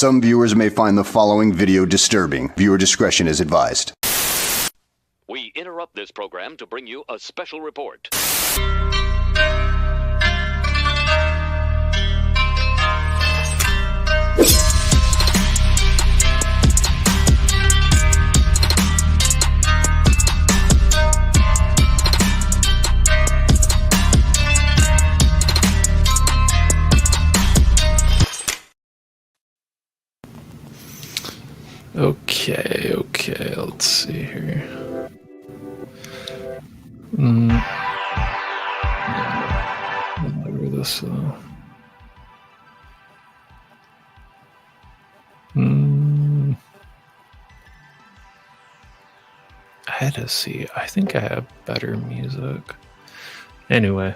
Some viewers may find the following video disturbing. Viewer discretion is advised. We interrupt this program to bring you a special report. Okay, let's see here. Lower this I had to see. I think I have better music. Anyway,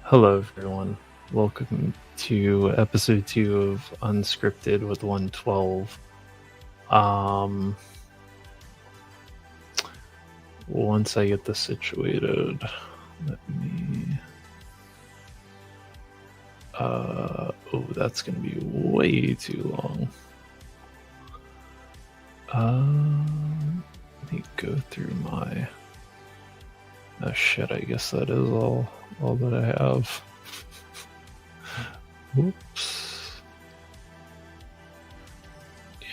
hello everyone. Welcome to episode 2 of Unscripted with 112. Once I get this situated, let me oh, that's gonna be way too long. Let me go through my shit. I guess that is all that I have. Whoops.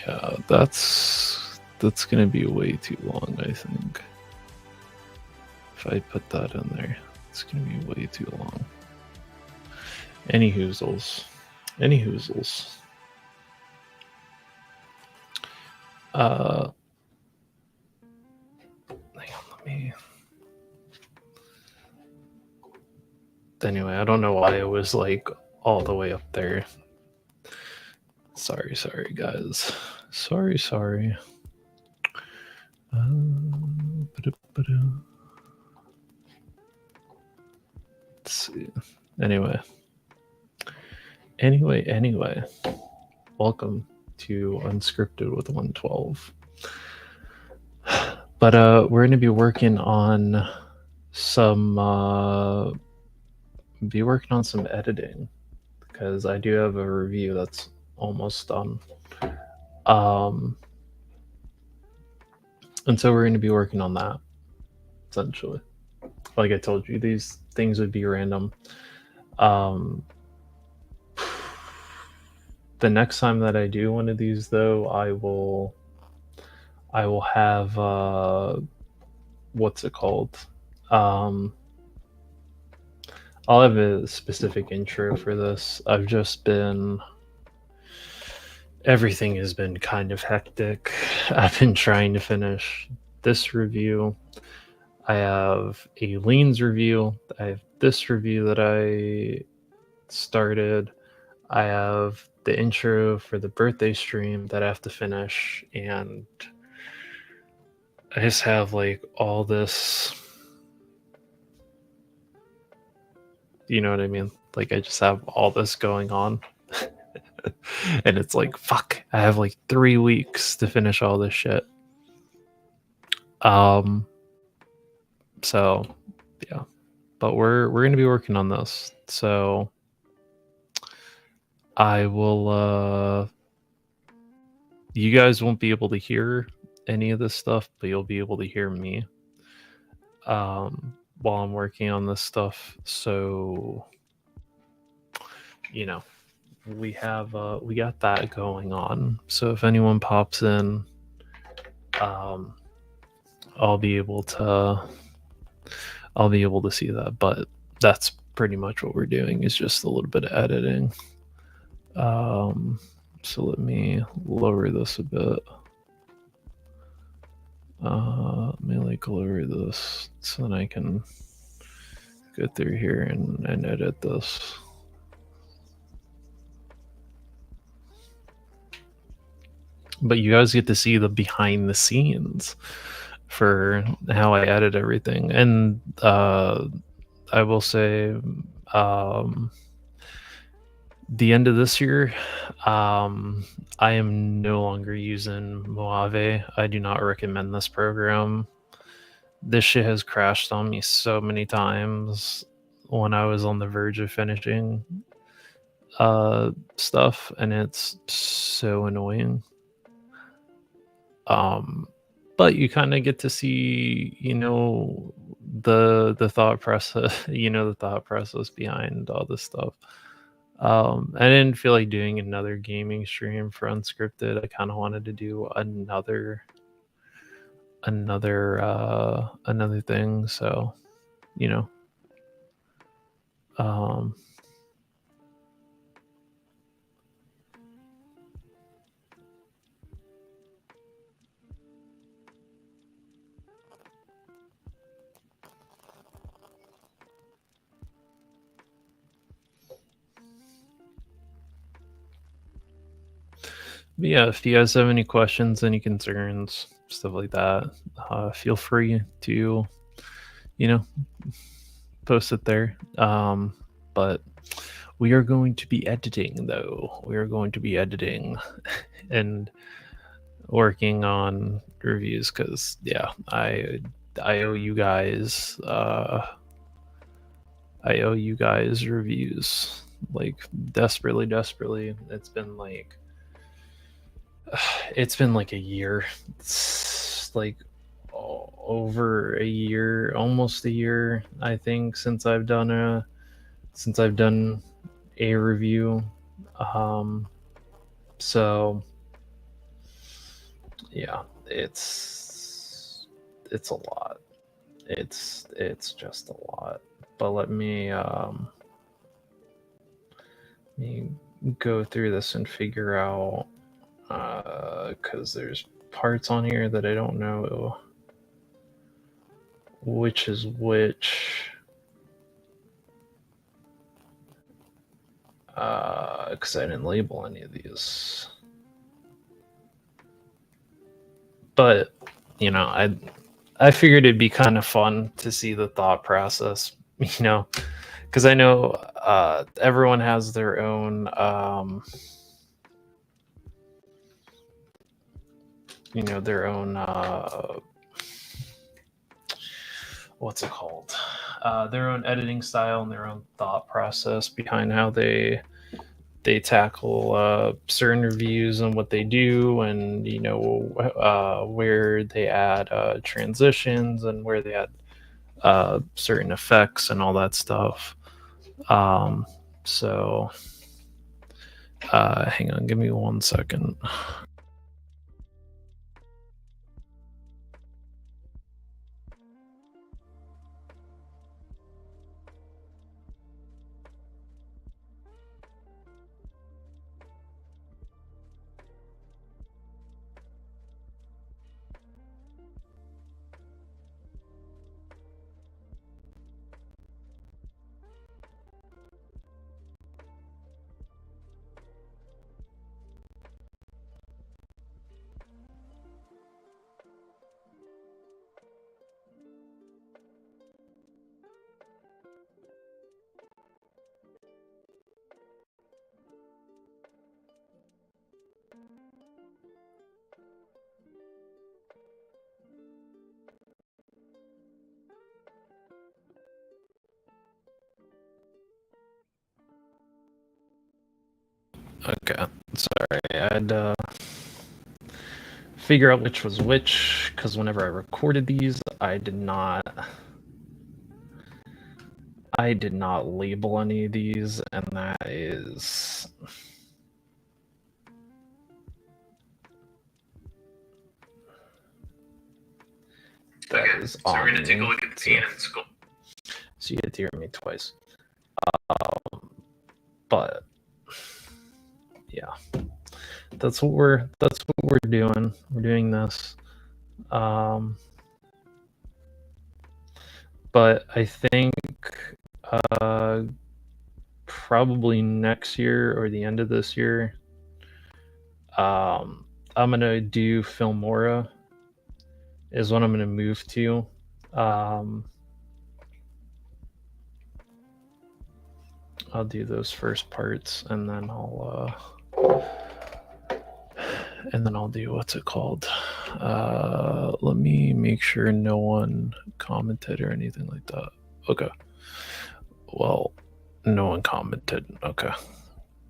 Yeah, that's gonna be way too long, I think. If I put that in there, it's gonna be way too long. Any hoozles. Hang on, let me. Anyway, I don't know why it was like all the way up there. Sorry, guys. Sorry. Let's see. Anyway. Welcome to Unscripted with 112. But we're going to be working on some editing, because I do have a review that's almost done. And so we're going to be working on that, essentially. Like I told you, these things would be random. The next time that I do one of these, though, I will have what's it called? I'll have a specific intro for this. Everything has been kind of hectic. I've been trying to finish this review. I have a Leans review. I have this review that I started. I have the intro for the birthday stream that I have to finish. And I just have like all this, you know what I mean? Like I just have all this going on. And it's like, fuck, I have like 3 weeks to finish all this shit. So yeah, but we're going to be working on this. So I will, you guys won't be able to hear any of this stuff, but you'll be able to hear me, while I'm working on this stuff. So, you know, we got that going on. So if anyone pops in, I'll be able to see that. But that's pretty much what we're doing, is just a little bit of editing. So let me lower this a bit. Let me like lower this so then I can go through here and edit this. But you guys get to see the behind the scenes for how I edit everything. And I will say, the end of this year, I am no longer using Mojave. I do not recommend this program. This shit has crashed on me so many times when I was on the verge of finishing. stuff, and it's so annoying. But you kind of get to see, the thought process, the thought process behind all this stuff. I didn't feel like doing another gaming stream for Unscripted. I kind of wanted to do another thing. So, you know, um, but yeah, if you guys have any questions, any concerns, stuff like that, feel free to, post it there. But we are going to be editing, though. We are going to be editing and working on reviews because, yeah, I owe you guys. I owe you guys reviews, like desperately. It's been like a year. It's like over a year, almost a year, I think, since I've done a review. So yeah, it's a lot. It's just a lot. But let me go through this and figure out, because there's parts on here that I don't know which is which. Because I didn't label any of these. But, I figured it'd be kind of fun to see the thought process, because I know everyone has their own, what's it called? Their own editing style and their own thought process behind how they tackle certain reviews and what they do, and where they add transitions and where they add certain effects and all that stuff. So hang on, give me 1 second. Okay, sorry. I had to figure out which was which, because whenever I recorded these, I did not label any of these, and that is so we're gonna take a look at the scene in school. So you get to hear me twice. But yeah, that's what we're doing. We're doing this. But I think probably next year or the end of this year, I'm gonna do Filmora. Is what I'm gonna move to. I'll do those first parts, and then I'll do, what's it called? Let me make sure no one commented or anything like that. Okay. Well, no one commented. Okay.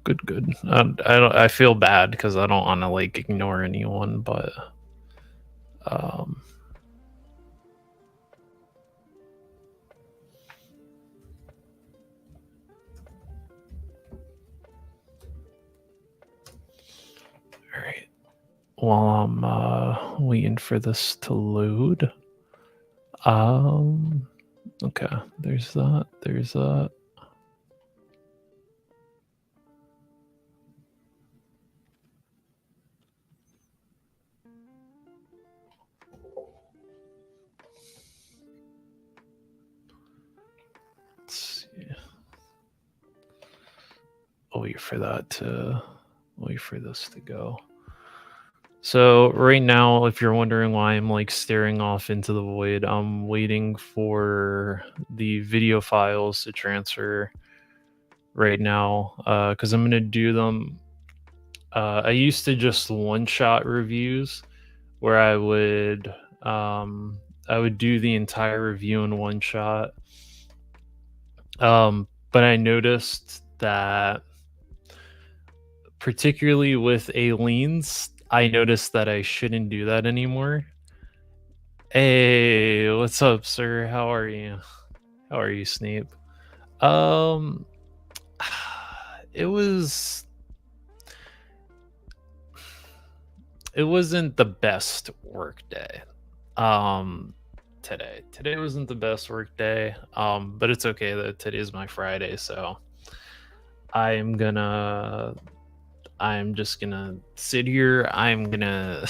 Good. I feel bad because I don't want to like ignore anyone, but um, all right. While I'm waiting for this to load, okay. There's that. There's that. Let's see. I'll wait for that to wait for this to go. So right now, if you're wondering why I'm like staring off into the void, I'm waiting for the video files to transfer right now because I'm gonna do them. I used to just one-shot reviews where I would do the entire review in one shot. But I noticed that particularly with aliens, I noticed that I shouldn't do that anymore. Hey, what's up, sir? How are you? How are you, Snape? Um, it wasn't the best work day. Today wasn't the best work day. But it's okay that today's my Friday, so I'm just gonna sit here. I'm gonna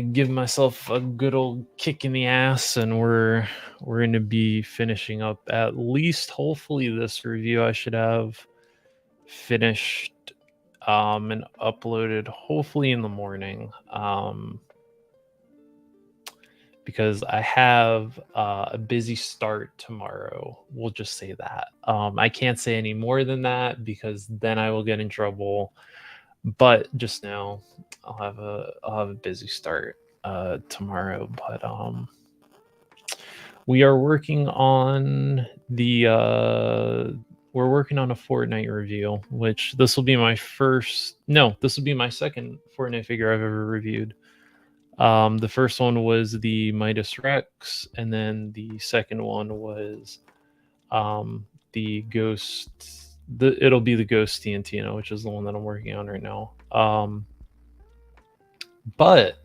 give myself a good old kick in the ass, and we're gonna be finishing up at least, hopefully, this review. I should have finished and uploaded hopefully in the morning. Because I have a busy start tomorrow. We'll just say that. I can't say any more than that because then I will get in trouble. But just now, I'll have a busy start tomorrow. But we are working on we're working on a Fortnite review, which this will be my second Fortnite figure I've ever reviewed. The first one was the Midas Rex, and then the second one was the Ghost. It'll be the Ghost TNT, which is the one that I'm working on right now. But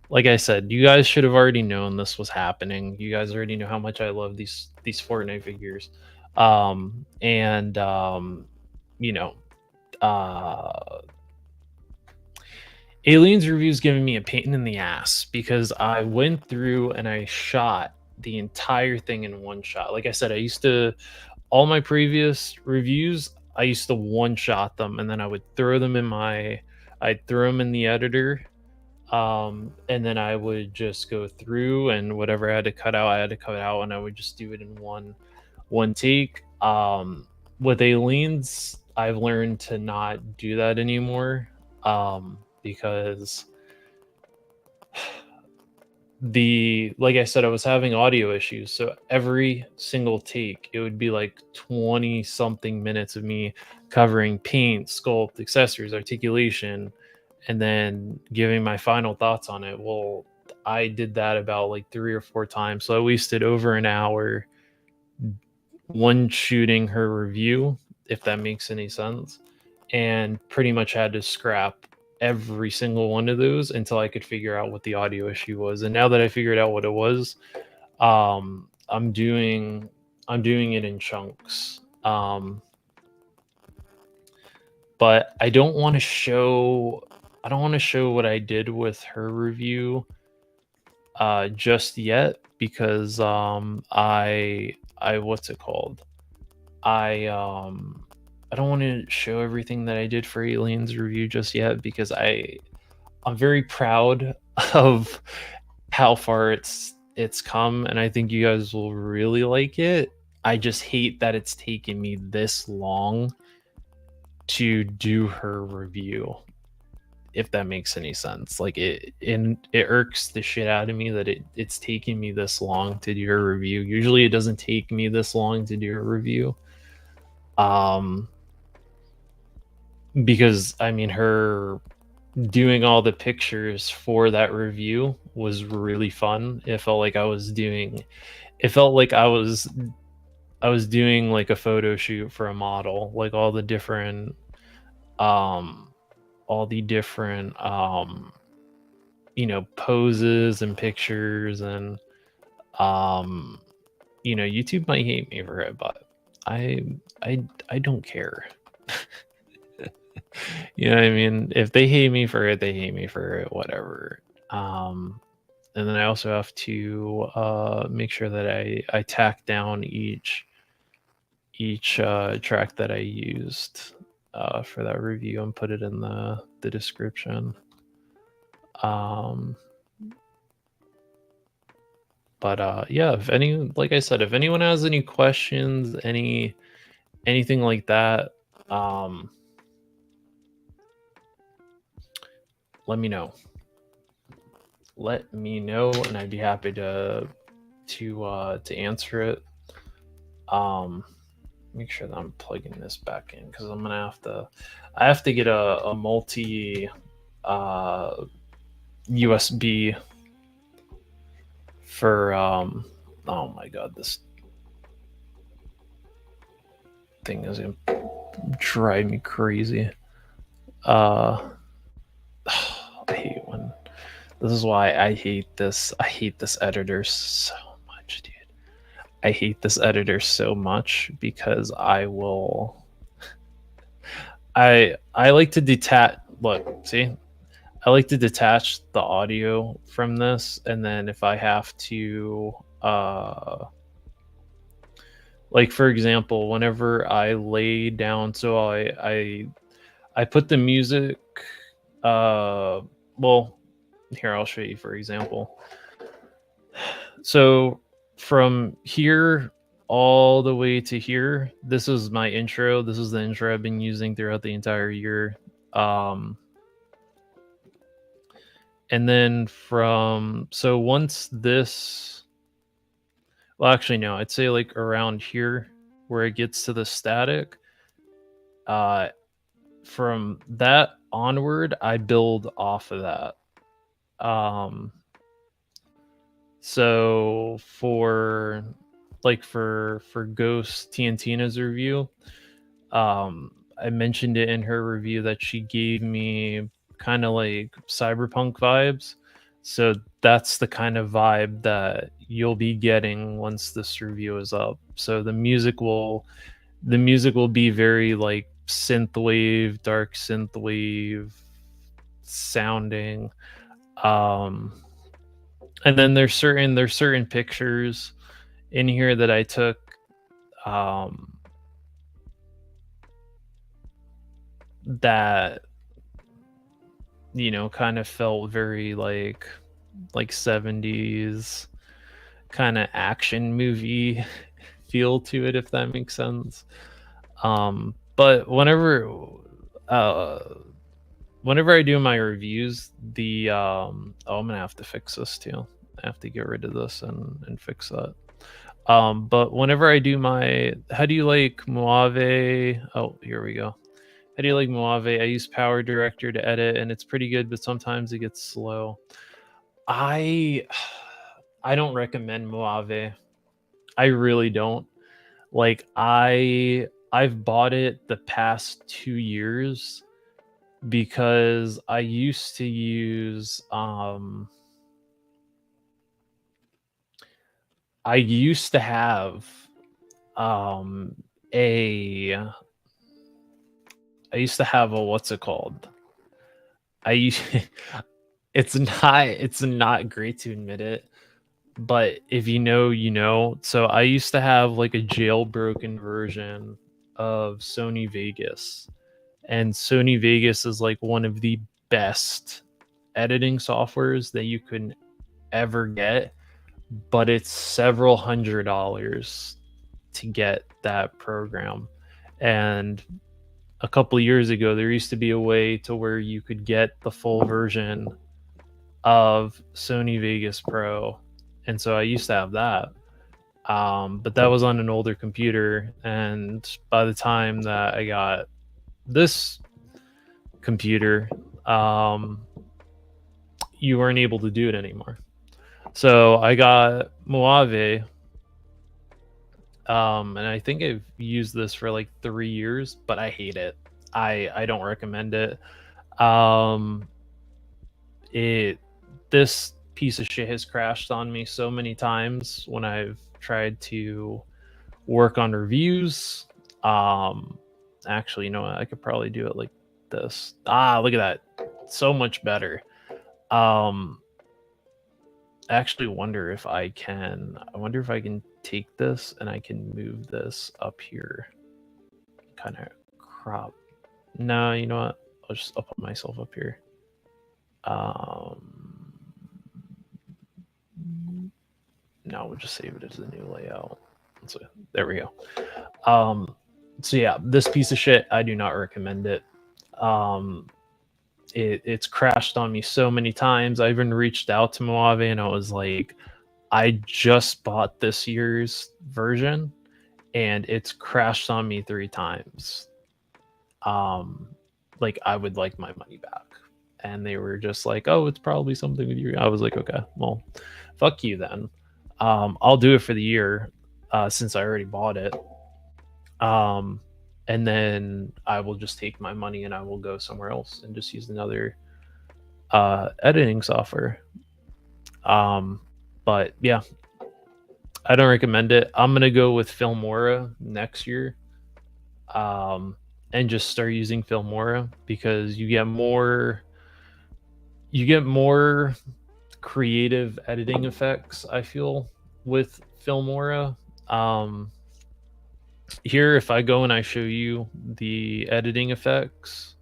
like I said, you guys should have already known this was happening. You guys already know how much I love these Fortnite figures, you know, Aliens reviews giving me a pain in the ass because I went through and I shot the entire thing in one shot. Like I said, all my previous reviews, I used to one shot them, and then I would I'd throw them in the editor, and then I would just go through, and whatever I had to cut out, and I would just do it in one take. With Aliens, I've learned to not do that anymore. Because like I said, I was having audio issues, so every single take it would be like 20 something minutes of me covering paint, sculpt, accessories, articulation, and then giving my final thoughts on it. Well, I did that about like 3 or 4 times, so I wasted over an hour one shooting her review, if that makes any sense, and pretty much had to scrap every single one of those until I could figure out what the audio issue was. And now that I figured out what it was, I'm doing it in chunks. But I don't want to show what I did with her review just yet because I what's it called? I don't want to show everything that I did for Aliens review just yet because I'm very proud of how far it's come, and I think you guys will really like it. I just hate that it's taken me this long to do her review, if that makes any sense. Like it irks the shit out of me that it's taking me this long to do her review. Usually it doesn't take me this long to do a review. Because I mean, her doing all the pictures for that review was really fun. It felt like I was doing like a photo shoot for a model, like um all the different poses and pictures, and YouTube might hate me for it, but I I don't care. You know what I mean? If they hate me for it, they hate me for it, whatever. And then I also have to make sure that I tack down each track that I used for that review and put it in the description. But yeah, like I said, if anyone has any questions, anything like that, let me know. And I'd be happy to answer it. Make sure that I'm plugging this back in, because I have to get a multi USB for oh my god, this thing is gonna drive me crazy. I hate when this is why I hate this editor so much, dude. I hate this editor so much because I like to detach. Look, see, I like to detach the audio from this, and then if I have to, like for example, whenever I lay down, so I put the music. Well, here I'll show you for example. So from here all the way to here, this is my intro. This is the intro I've been using throughout the entire year. And then once this, well, actually no, I'd say like around here where it gets to the static, from that onward, I build off of that. So for Ghost Tantina's review, I mentioned it in her review that she gave me kind of like cyberpunk vibes. So that's the kind of vibe that you'll be getting once this review is up. So the music will be very like synthwave, dark synthwave sounding. And then there's certain pictures in here that I took that kind of felt very like 70s kind of action movie feel to it, if that makes sense. But whenever I do my reviews, I'm gonna have to fix this too. I have to get rid of this and fix that. But whenever I do how do you like Mojave? Oh, here we go. How do you like Mojave? I use Power Director to edit, and it's pretty good, but sometimes it gets slow. I don't recommend Mojave. I really don't. Like I've bought it the past 2 years because I used to use I used to have a what's it called? It's not great to admit it, but if you know, you know. So I used to have like a jailbroken version of Sony Vegas. And Sony Vegas is like one of the best editing softwares that you can ever get, but it's several $100s to get that program. And a couple of years ago, there used to be a way to where you could get the full version of Sony Vegas Pro. And so I used to have that. But that was on an older computer, and by the time that I got this computer, you weren't able to do it anymore. So I got Mojave, and I think I've used this for like 3 years, but I hate it. I don't recommend it. Um, it this piece of shit has crashed on me so many times when I've tried to work on reviews. Actually, you know what? I could probably do it like this. Look at that. So much better. I actually wonder if I can. I wonder if I can take this and I can move this up here. Kind of crop. No, you know what? I'll put myself up here. No, we'll just save it as a new layout. So there we go. So yeah, this piece of shit, I do not recommend it. It's crashed on me so many times. I even reached out to Mojave and I was like, I just bought this year's version and it's crashed on me 3 times. Like I would like my money back. And they were just like, oh, it's probably something with you. I was like, okay, well, fuck you then. I'll do it for the year since I already bought it. And then I will just take my money and I will go somewhere else and just use another editing software. But yeah, I don't recommend it. I'm gonna go with Filmora next year, and just start using Filmora because you get more creative editing effects, I feel, with Filmora. Here, if I go and I show you the editing effects,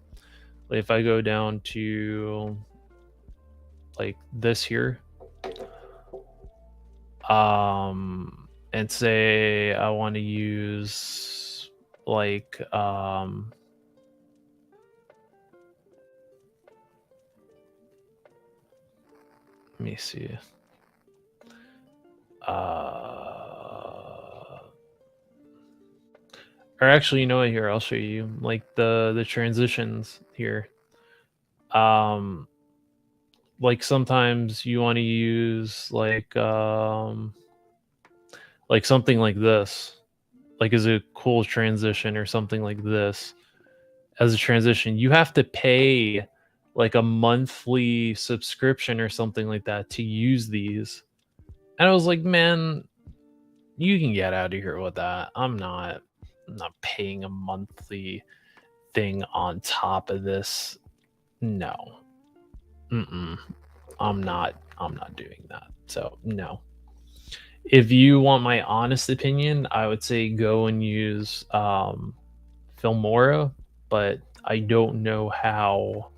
if I go down to like this here, and say I want to use like let me see. Or actually, you know what? Here, I'll show you like the transitions here. Like sometimes you want to use like something like this, like as a cool transition or something like this as a transition. You have to pay like a monthly subscription or something like that to use these. And I was like, man, you can get out of here with that. I'm not paying a monthly thing on top of this. No. I'm not doing that. So no. If you want my honest opinion, I would say go and use Filmora, but I don't know how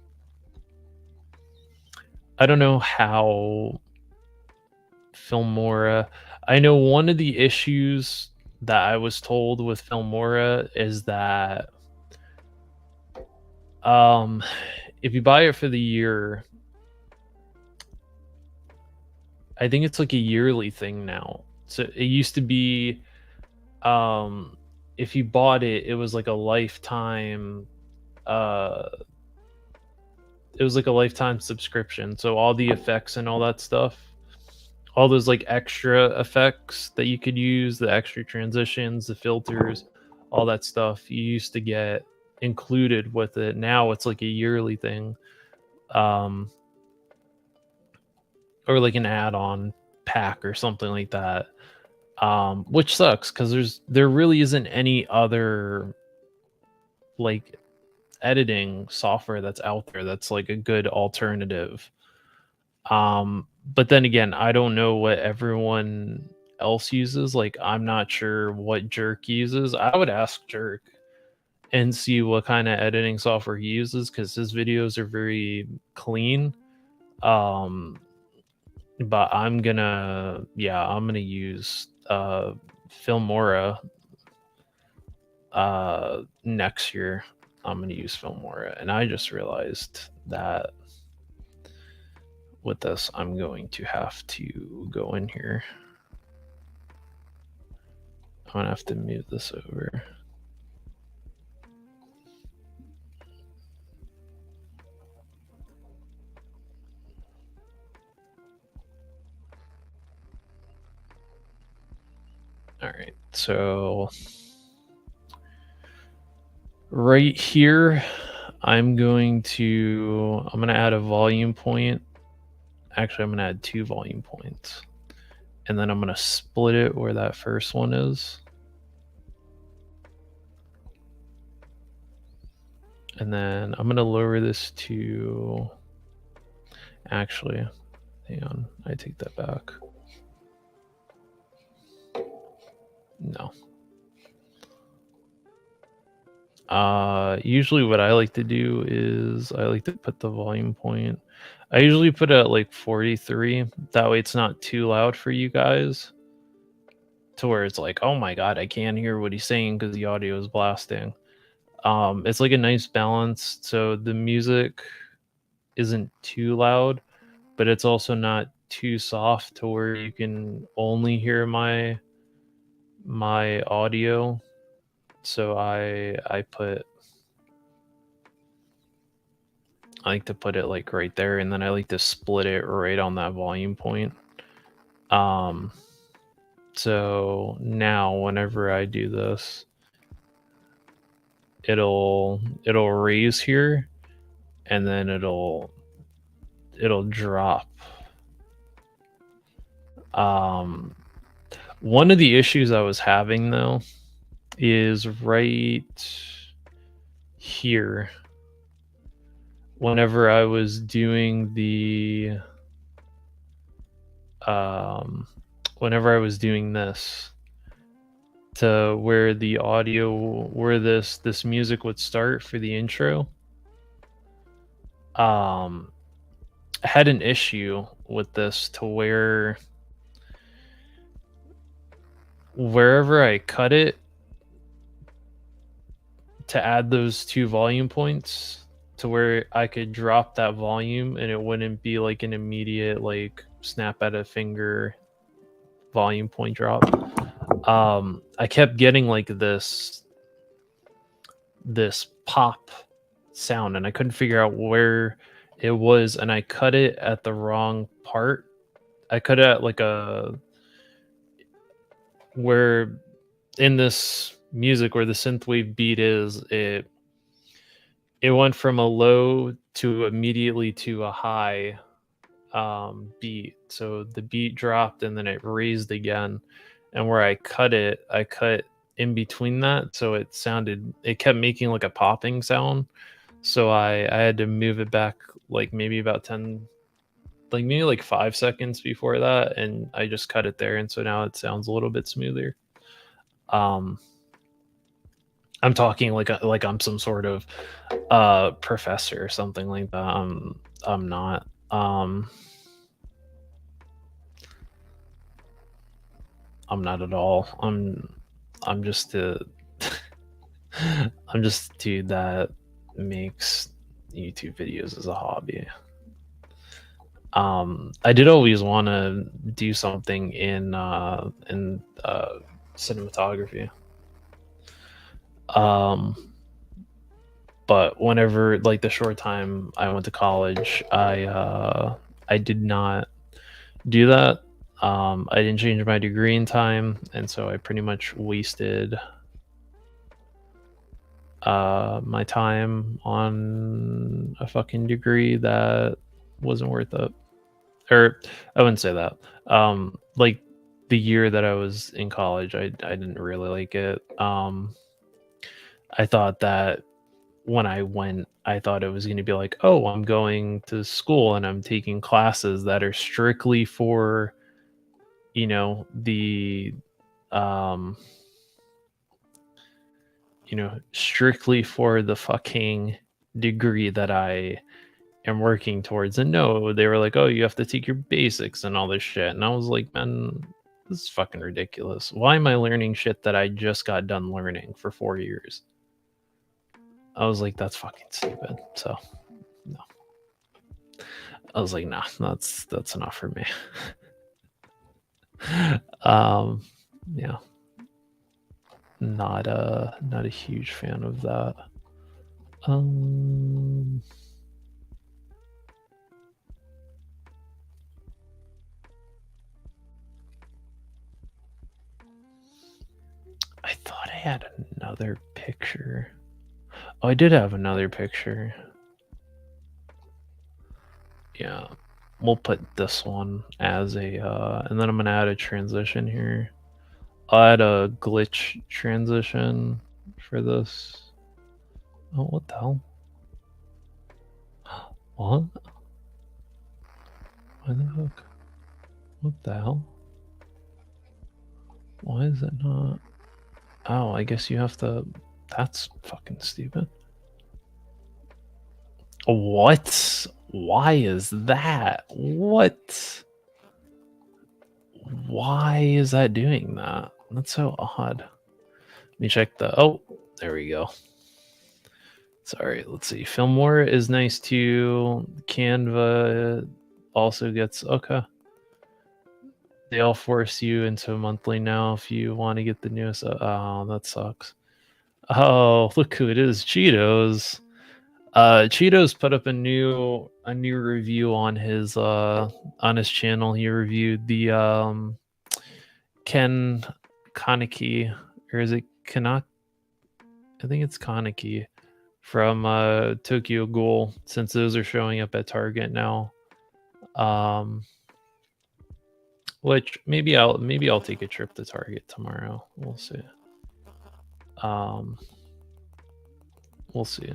Filmora. I know one of the issues that I was told with Filmora is that if you buy it for the year, I think it's like a yearly thing now. So it used to be if you bought it, it was like a lifetime it was like a lifetime subscription. So all the effects and all that stuff, all those like extra effects that you could use, the extra transitions, the filters, all that stuff you used to get included with it. Now it's like a yearly thing. Or like an add-on pack or something like that. Which sucks because there really isn't any other like editing software that's out there that's like a good alternative. But then again, I don't know what everyone else uses. Like I'm not sure what Jerk uses. I would ask Jerk and see what kind of editing software he uses because his videos are very clean. But I'm gonna use Filmora next year. I'm gonna use Filmora, and I just realized that with this I'm going to have to go in here I'm gonna have to move this over. All right, so right here, I'm gonna add a volume point. Actually, I'm gonna add 2 volume points, and then I'm gonna split it where that first one is. And then I'm gonna lower this to, actually, hang on, I take that back. No. Usually what I like to do is I like to put the volume point. I usually put it at like 43. That way it's not too loud for you guys, to where it's like, oh my god, I can't hear what he's saying because the audio is blasting. It's like a nice balance, so the music isn't too loud, but it's also not too soft to where you can only hear my audio. So I like to put it like right there, and then I like to split it right on that volume point. So now whenever I do this, it'll raise here, and then it'll drop. One of the issues I was having though is right here. Whenever I was doing the whenever I was doing this, to where the audio, where this music would start for the intro, I had an issue with this to where wherever I cut it to add those 2 volume points, to where I could drop that volume and it wouldn't be like an immediate like snap at a finger volume point drop. I kept getting like this pop sound, and I couldn't figure out where it was, and I cut it at the wrong part. I cut it at like where in this music where the synthwave beat is, it went from a low to immediately to a high beat. So the beat dropped and then it raised again. And where I cut in between that, so it kept making like a popping sound. So I had to move it back like maybe about 10, like maybe like 5 seconds before that, and I just cut it there, and so now it sounds a little bit smoother. I'm talking like I'm some sort of professor or something like that. I'm not. I'm not at all. I'm just a I'm just a dude that makes YouTube videos as a hobby. I did always want to do something in cinematography. But whenever, like, the short time I went to college, I did not do that. I didn't change my degree in time, and so I pretty much wasted my time on a fucking degree that wasn't worth it. Or I wouldn't say that. Like the year that I was in college, I didn't really like it. I thought that when I went, I thought it was going to be like, oh, I'm going to school and I'm taking classes that are strictly for, the strictly for the fucking degree that I am working towards. And no, they were like, oh, you have to take your basics and all this shit. And I was like, man, this is fucking ridiculous. Why am I learning shit that I just got done learning for 4 years? I was like, that's fucking stupid. So no. I was like, nah, that's enough for me. Yeah. not a huge fan of that. I thought I had another picture. Oh, I did have another picture. Yeah, we'll put this one as a, and then I'm gonna add a transition here. I'll add a glitch transition for this. Oh, what the hell? What? Why the fuck? What the hell? Why is it not? Oh, I guess you have to. That's fucking stupid. What? Why is that? What? Why is that doing that? That's so odd. Let me check the. Oh, there we go. Sorry, let's see. Filmora is nice too. Canva also gets. Okay. They all force you into a monthly now if you want to get the newest. Oh, that sucks. Oh, look who it is, Cheetos. Cheetos put up a new review on his channel. He reviewed the Ken Kaneki, or is it Kanak? I think it's Kaneki from Tokyo Ghoul, since those are showing up at Target now. Which maybe I'll take a trip to Target tomorrow. We'll see. We'll see.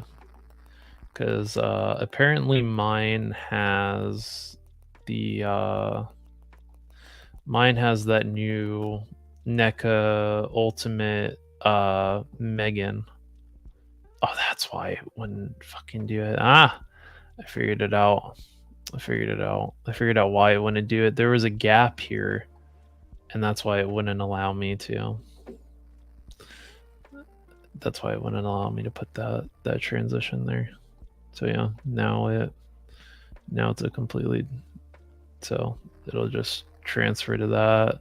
Because apparently mine has that new NECA Ultimate Megan. Oh, that's why it wouldn't fucking do it. I figured it out. I figured out why it wouldn't do it. There was a gap here, and that's why it wouldn't allow me to. That's why it wouldn't allow me to put that transition there. So yeah, now it's a completely, so it'll just transfer to that,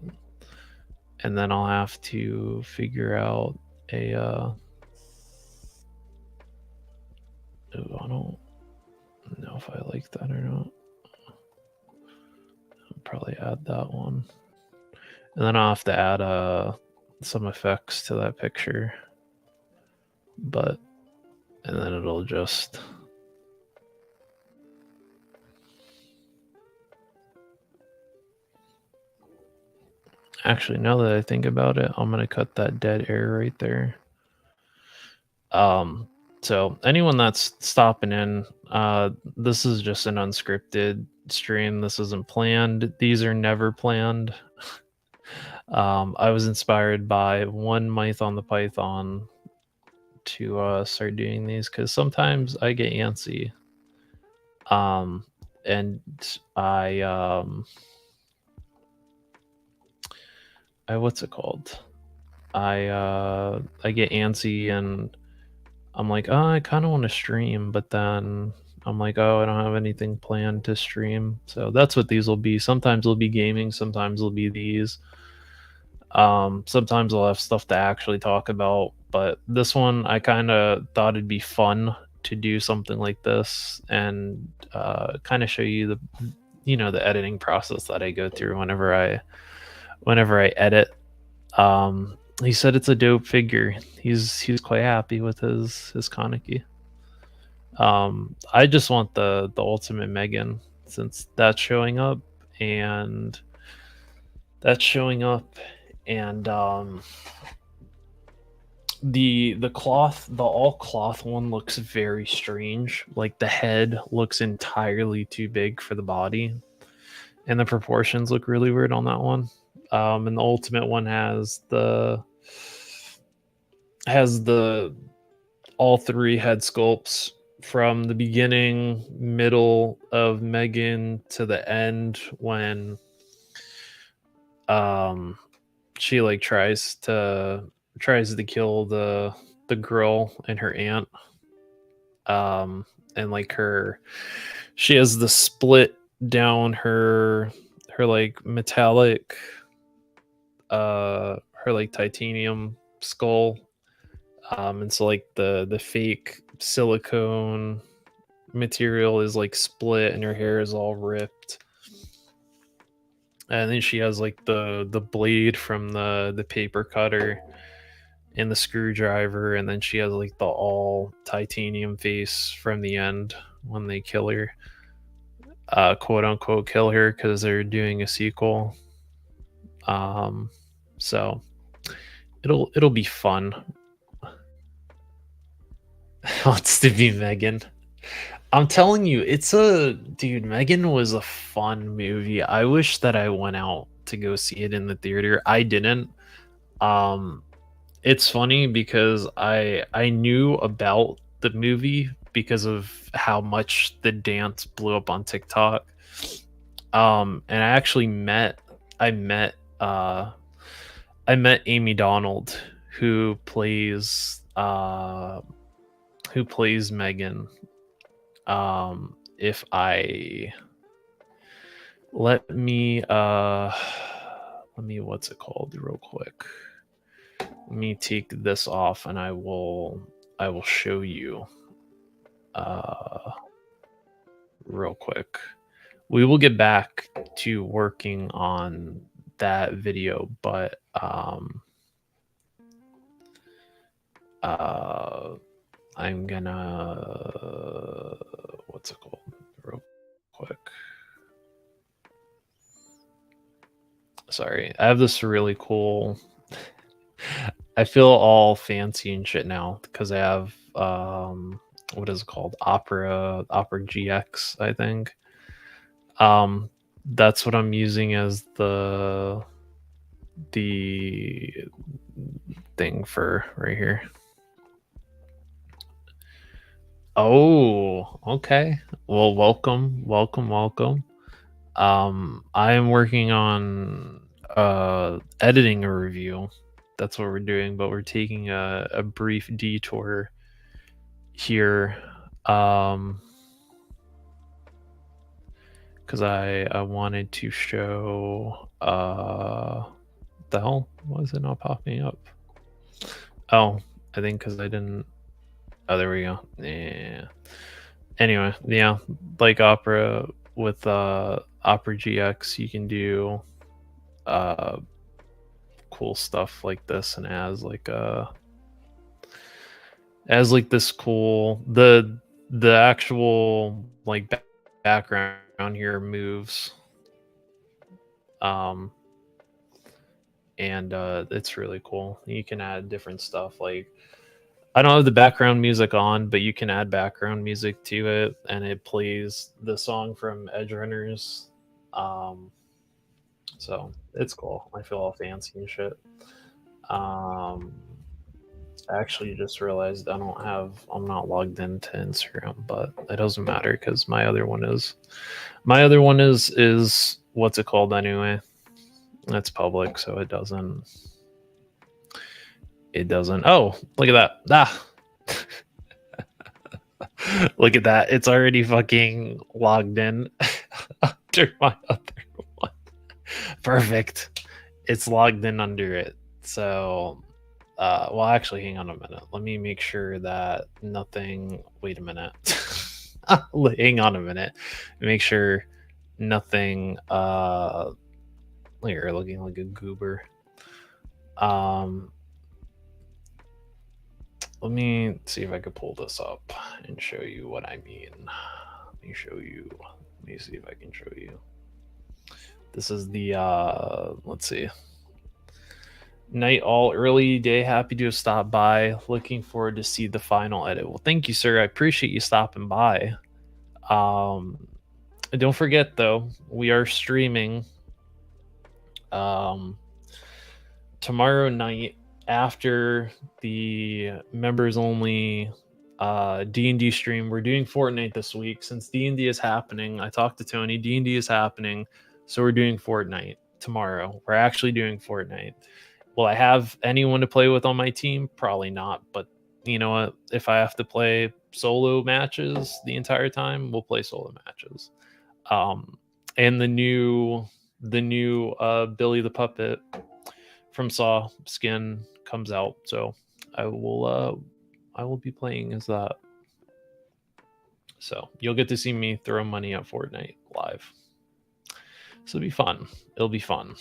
and then I'll have to figure out a I don't know if I like that or not. I'll probably add that one, and then I'll have to add some effects to that picture, and then it'll just. Actually, now that I think about it, I'm gonna cut that dead air right there. So anyone that's stopping in, this is just an unscripted stream. This isn't planned. These are never planned. I was inspired by one Mython the Python to start doing these because sometimes I get antsy. And I what's it called? I get antsy and I'm like, oh, I kind of want to stream, but then I'm like, oh, I don't have anything planned to stream. So that's what these will be. Sometimes it'll be gaming, sometimes it'll be these. Sometimes I'll have stuff to actually talk about, but this one I kind of thought it'd be fun to do something like this and kind of show you the editing process that I go through whenever I edit. He said it's a dope figure. He's quite happy with his Kaneki. I just want the ultimate Megan, since that's showing up and the cloth, the all cloth one looks very strange. Like the head looks entirely too big for the body, and the proportions look really weird on that one. And the ultimate one has the all three head sculpts from the beginning, middle of Megan to the end when she like tries to kill the girl and her aunt. And like she has the split down her like metallic her like titanium skull And so like the fake silicone material is like split and her hair is all ripped. And then she has like the blade from the paper cutter and the screwdriver, and then she has like the all titanium face from the end when they kill her, quote unquote kill her, because they're doing a sequel. So it'll be fun. Wants to be Megan. I'm telling you, dude, Megan was a fun movie. I wish that I went out to go see it in the theater. I didn't. Um it's funny because I knew about the movie because of how much the dance blew up on TikTok. And I met uh I met Amy Donald, who plays Megan. If I let me what's it called real quick. Let me take this off and I will show you real quick. We will get back to working on that video, but I'm gonna what's it called real quick. Sorry, I have this really cool. I feel all fancy and shit now because I have what is it called? Opera GX, I think. That's what I'm using as the thing for right here. Oh, okay. Well, welcome. I am working on editing a review. That's what we're doing, but we're taking a brief detour here. Because I wanted to show the hell? Why is it not popping up? Oh, I think because I didn't. Oh, there we go. Yeah. Anyway, yeah, like Opera with Opera GX, you can do cool stuff like this, and as this cool the actual like background here moves, and it's really cool. You can add different stuff. Like, I don't have the background music on, but you can add background music to it, and it plays the song from Edge Runners. So it's cool. I feel all fancy and shit. I actually just realized I'm not logged into Instagram, but it doesn't matter because my other one is what's it called anyway? It's public, so it doesn't. Oh, look at that. Look at that. It's already fucking logged in under my other one. Perfect. It's logged in under it. So, well, actually, hang on a minute. Let me make sure that nothing. Wait a minute. Hang on a minute. Make sure nothing. You're looking like a goober. Let me see if I could pull this up and show you what I mean. Let me see if I can show you. This is the let's see. Night all, early day, happy to have stopped by. Looking forward to see the final edit. Well, thank you, sir. I appreciate you stopping by. Don't forget though, we are streaming tomorrow night after the members only D&D stream. We're doing Fortnite this week since D&D is happening. I talked to Tony. D&D is happening, so we're doing Fortnite tomorrow. We're actually doing Fortnite. Will I have anyone to play with on my team? Probably not, but you know what? If I have to play solo matches the entire time, we'll play solo matches. And the new Billy the Puppet from Saw skin comes out, so I will be playing as that. So you'll get to see me throw money at Fortnite live. So it'll be fun. It'll be fun.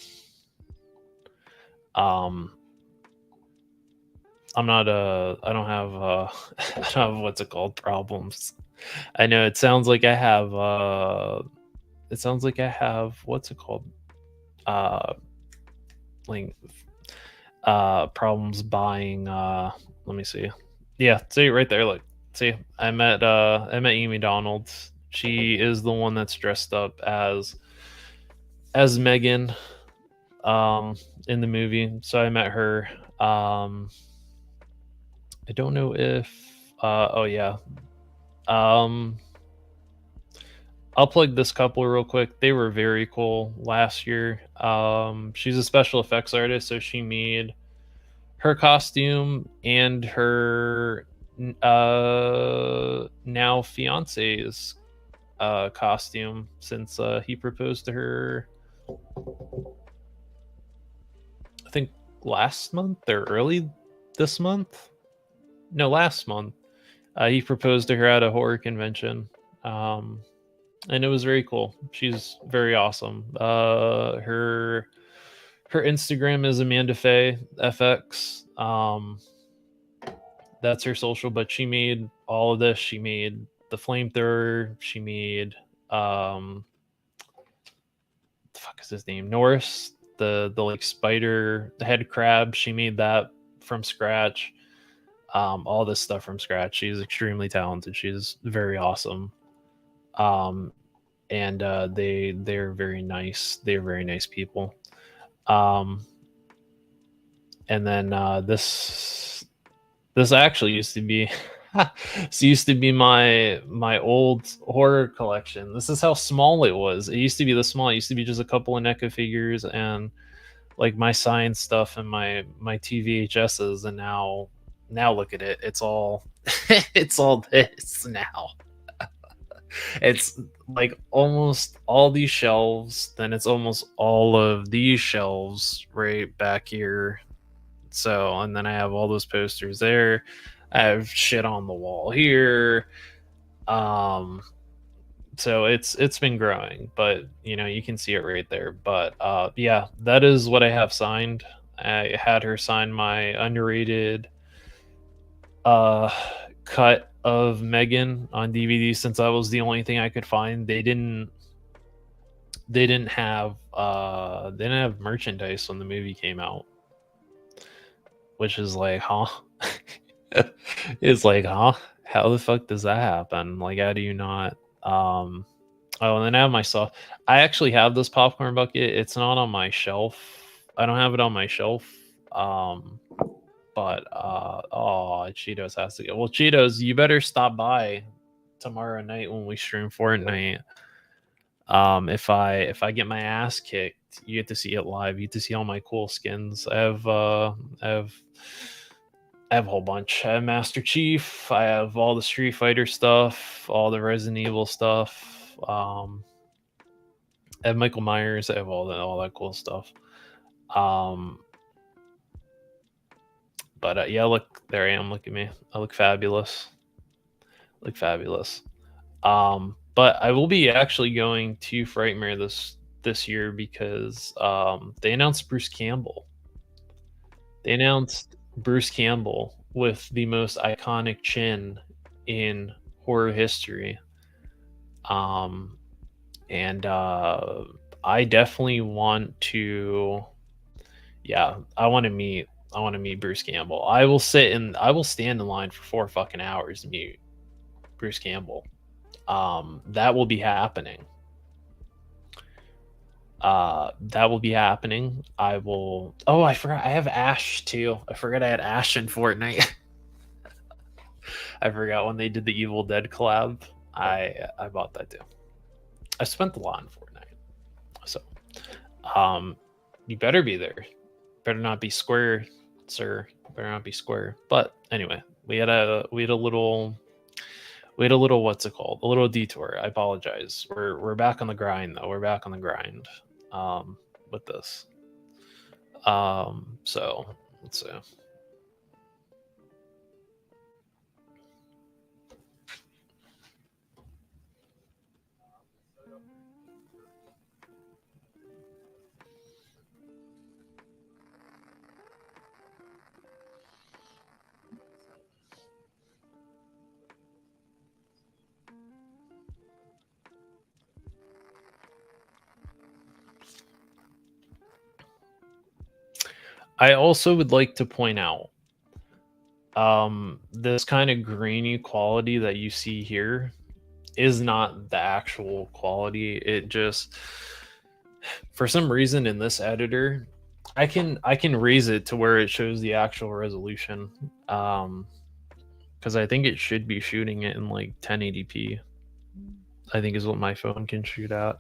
I'm not I don't have I don't have what's it called problems. I know it sounds like I have what's it called? Like problems buying let me see. Yeah, see right there, look. See, I met Amy Donald. She is the one that's dressed up as Megan in the movie. So I met her. I don't know if oh yeah. I'll plug this couple real quick. They were very cool last year. She's a special effects artist, so she made her costume and her now fiance's costume since he proposed to her, I think last month or early this month. No, last month. He proposed to her at a horror convention. And it was very cool. She's very awesome. Her Instagram is Amanda Faye FX. That's her social, but she made all of this. She made the flamethrower. She made the fuck is his name? Norris, the like spider, the head crab. She made that from scratch. All this stuff from scratch. She's extremely talented. She's very awesome. And they're very nice. They're very nice people. And then this actually used to be this used to be my old horror collection. This is how small it was. It used to be this small. It used to be just a couple of NECA figures and like my science stuff and my TVHSs, and now look at it. It's all it's all this now. It's like almost all these shelves, then it's almost all of these shelves right back here. So, and then I have all those posters there. I have shit on the wall here. So it's been growing, but you can see it right there. But yeah, that is what I have signed. I had her sign my underrated cut of Megan on DVD since that was the only thing I could find. They didn't have merchandise when the movie came out, which is like, huh? It's like, huh? How the fuck does that happen? Like, how do you not? Oh, and then I have my soft. I actually have this popcorn bucket. It's not on my shelf. I don't have it on my shelf. But oh, Cheetos has to go. Well, Cheetos, you better stop by tomorrow night when we stream Fortnite. If I get my ass kicked, you get to see it live. You get to see all my cool skins. I have a whole bunch. I have Master Chief. I have all the Street Fighter stuff, all the Resident Evil stuff. I have Michael Myers. I have all that cool stuff. But yeah, look, there I am. Look at me. I look fabulous. But I will be actually going to Frightmare this year because they announced Bruce Campbell. They announced Bruce Campbell with the most iconic chin in horror history. And I definitely want to. Yeah, I want to meet Bruce Campbell. I will stand in line for 4 fucking hours to meet Bruce Campbell. That will be happening. That will be happening. I will. Oh, I forgot. I have Ash too. I forgot I had Ash in Fortnite. I forgot when they did the Evil Dead collab. I bought that too. I spent a lot in Fortnite, so you better be there. Better not be square, sir. Better not be square. But anyway, we had a little what's it called? A little detour. I apologize. We're back on the grind though. We're back on the grind with this. So let's see. I also would like to point out this kind of grainy quality that you see here is not the actual quality. It just, for some reason in this editor, I can raise it to where it shows the actual resolution. Because I think it should be shooting it in like 1080p. I think is what my phone can shoot at.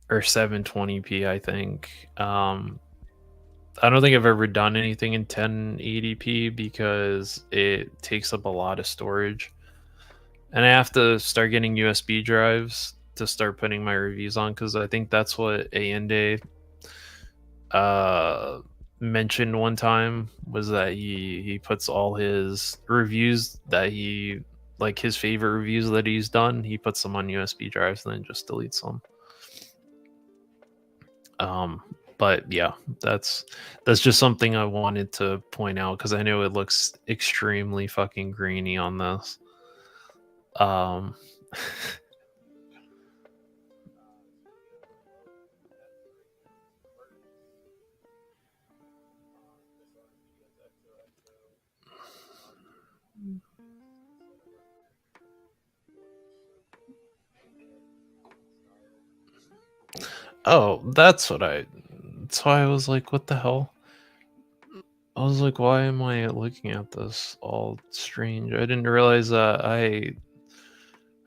Or 720p, I think. I don't think I've ever done anything in 1080p because it takes up a lot of storage. And I have to start getting USB drives to start putting my reviews on, because I think that's what Allende mentioned one time, was that he puts all his reviews that he, like his favorite reviews that he's done, he puts them on USB drives and then just deletes them. But yeah, that's just something I wanted to point out, because I know it looks extremely fucking grainy on this. Oh, that's why I was like, what the hell? I was like, why am I looking at this all strange? I didn't realize that I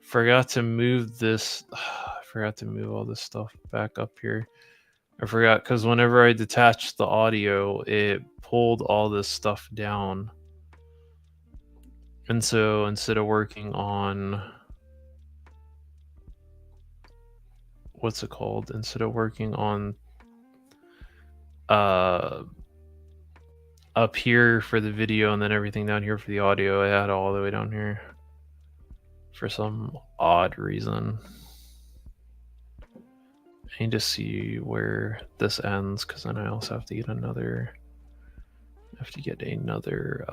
forgot to move this. I forgot to move all this stuff back up here. I forgot, because whenever I detached the audio, it pulled all this stuff down. And so instead of working on, what's it called? Instead of working on up here for the video and then everything down here for the audio, I had it all the way down here for some odd reason. I need to see where this ends, because then I also have to get another. I have to get another.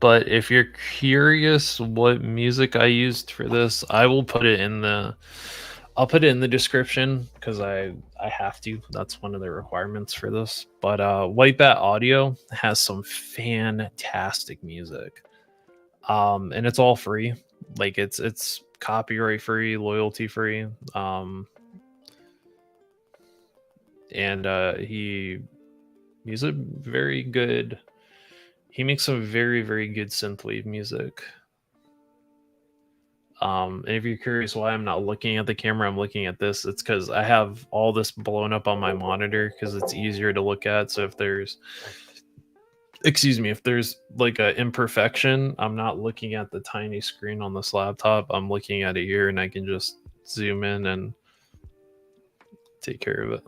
But if you're curious what music I used for this, I will put it in the. I'll put it in the description, because I have to. That's one of the requirements for this. But White Bat Audio has some fantastic music. And it's all free. Like it's copyright free, loyalty free. And he's a very good. He makes some very, very good synthwave music. And if you're curious why I'm not looking at the camera, I'm looking at this. It's because I have all this blown up on my monitor, because it's easier to look at. So if there's, excuse me, if there's like a imperfection, I'm not looking at the tiny screen on this laptop. I'm looking at it here, and I can just zoom in and take care of it.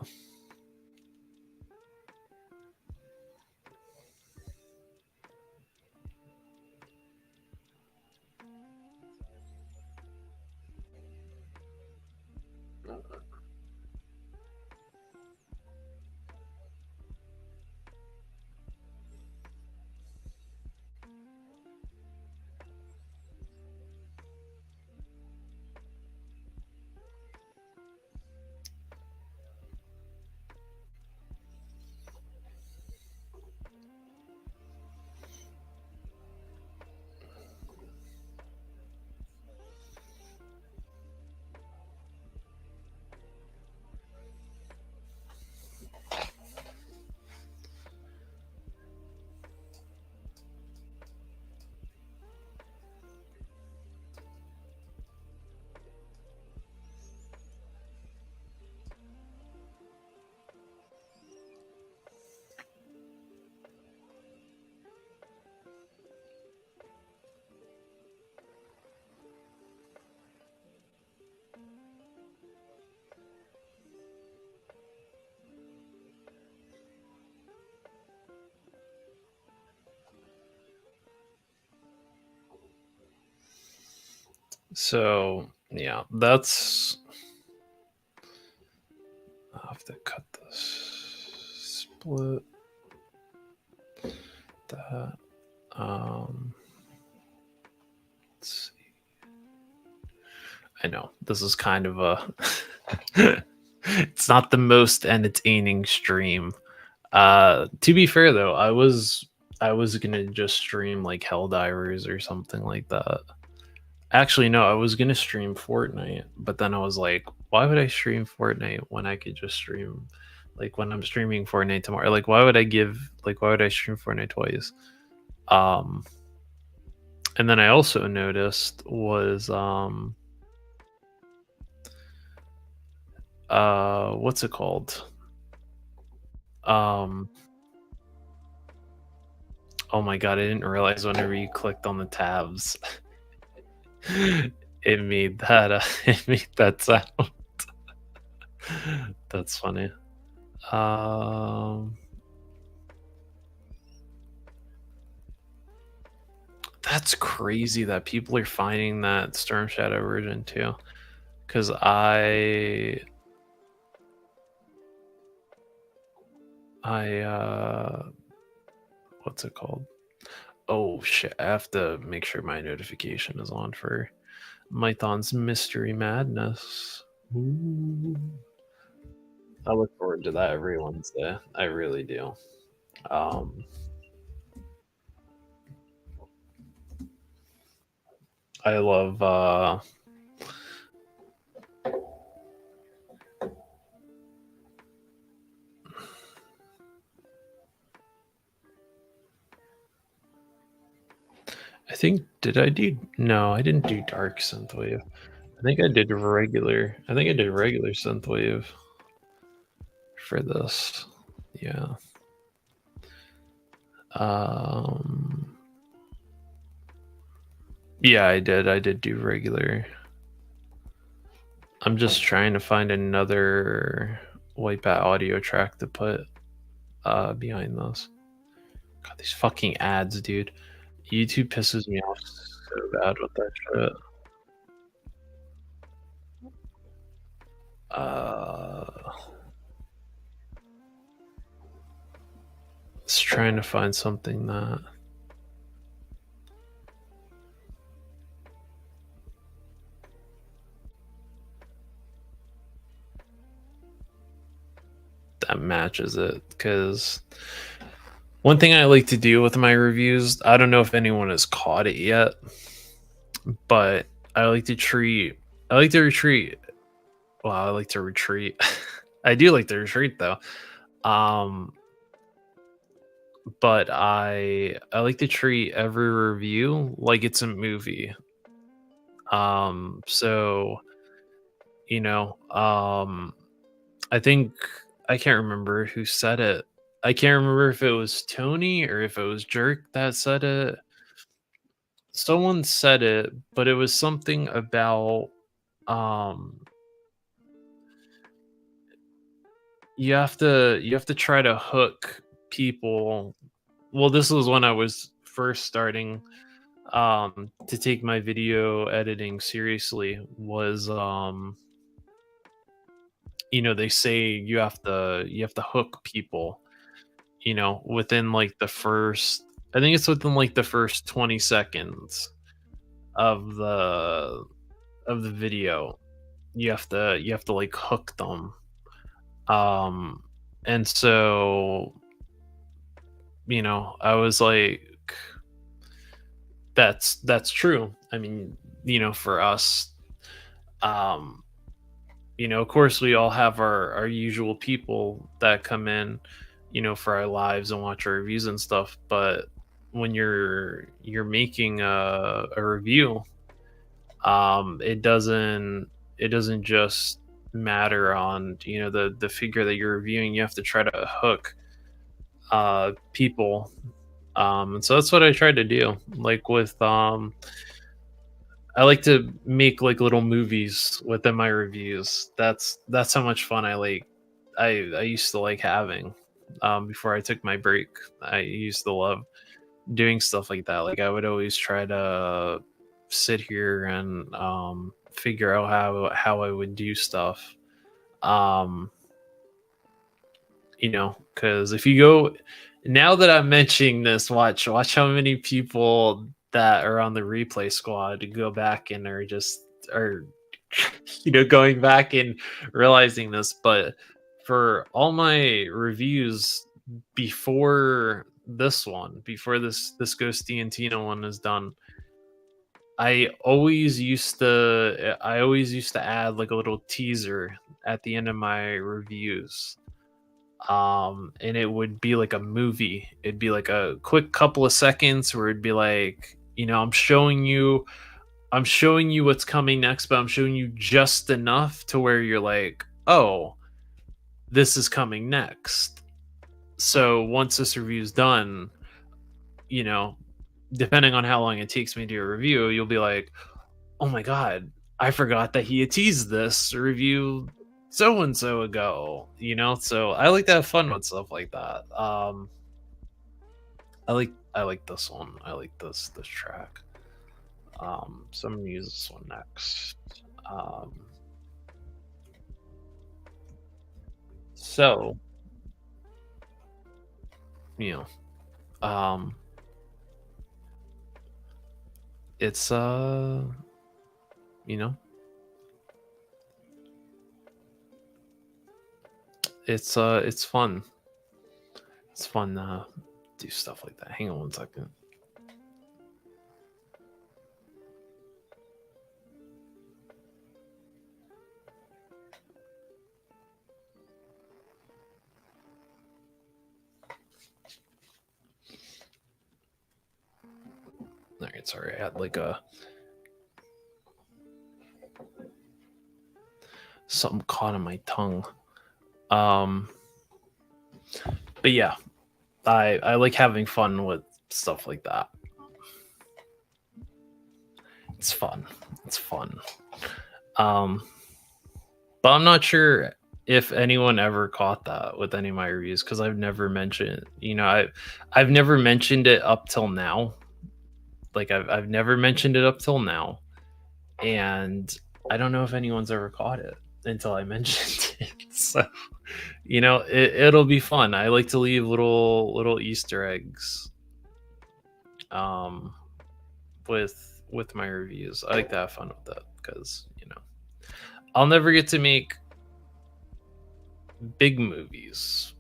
So yeah, that's. I'll have to cut this, split that. I know this is kind of a it's not the most entertaining stream. To be fair though, I was gonna just stream like Helldivers or something like that. Actually, no, I was gonna stream Fortnite, but then I was like, why would I stream Fortnite when I could just stream like when I'm streaming Fortnite tomorrow? Like why would I stream Fortnite twice? Um and then I also noticed was what's it called? Um oh my god, I didn't realize whenever you clicked on the tabs it made that it made that sound. That's funny. Um that's crazy that people are finding that Storm Shadow version too. Cause I what's it called? Oh shit, I have to make sure my notification is on for Mython's Mystery Madness. Ooh. I look forward to that every Wednesday. I really do. Um, I love. I think did I do? No, I didn't do Dark Synthwave. I think I did regular. I think I did regular Synthwave for this. Yeah. Yeah, I did. I did do regular. I'm just trying to find another Wipeout audio track to put behind this. God, these fucking ads, dude. YouTube pisses me off so bad with that shit. Just trying to find something that matches it, because one thing I like to do with my reviews, I don't know if anyone has caught it yet, but I like to retreat. I like to retreat. I do like to retreat though. But I like to treat every review like it's a movie. So I think I can't remember who said it. I can't remember if it was Tony or if it was Jerk that said it. Someone said it, but it was something about um you have to try to hook people. Well, this was when I was first starting to take my video editing seriously. Was they say you have to hook people, within like the first, I think it's within like the first 20 seconds of the video. You have to like hook them. And so I was like, that's true. I mean, for us, of course we all have our usual people that come in, for our lives and watch our reviews and stuff. But when you're making a review, it doesn't just matter on the figure that you're reviewing. You have to try to hook people. And so that's what I tried to do, like with I like to make like little movies within my reviews. That's how much fun I used to like having before I took my break. I used to love doing stuff like that. Like I would always try to sit here and figure out how I would do stuff. Because if you go, now that I'm mentioning this, watch how many people that are on the replay squad go back and are going back and realizing this, but for all my reviews before this Ghost Tina one is done, I always used to add like a little teaser at the end of my reviews. And it would be like a movie. It'd be like a quick couple of seconds where it'd be like, I'm showing you what's coming next, but I'm showing you just enough to where you're like, oh, this is coming next. So once this review's done, you know, depending on how long it takes me to do a review, you'll be like, oh my god, I forgot that he had teased this review so and so ago. So I like to have fun with stuff like that. I like this one. I like this track. So I'm gonna use this one next. So you know, it's you know, it's fun. It's fun to do stuff like that. Hang on one second. All right, sorry, I had like something caught on my tongue. But yeah, I like having fun with stuff like that. It's fun. It's fun. But I'm not sure if anyone ever caught that with any of my reviews, because I've never mentioned, I've never mentioned it up till now. Like I've never mentioned it up till now, and I don't know if anyone's ever caught it until I mentioned it. So it'll be fun. I like to leave little Easter eggs with my reviews. I like to have fun with that because I'll never get to make big movies,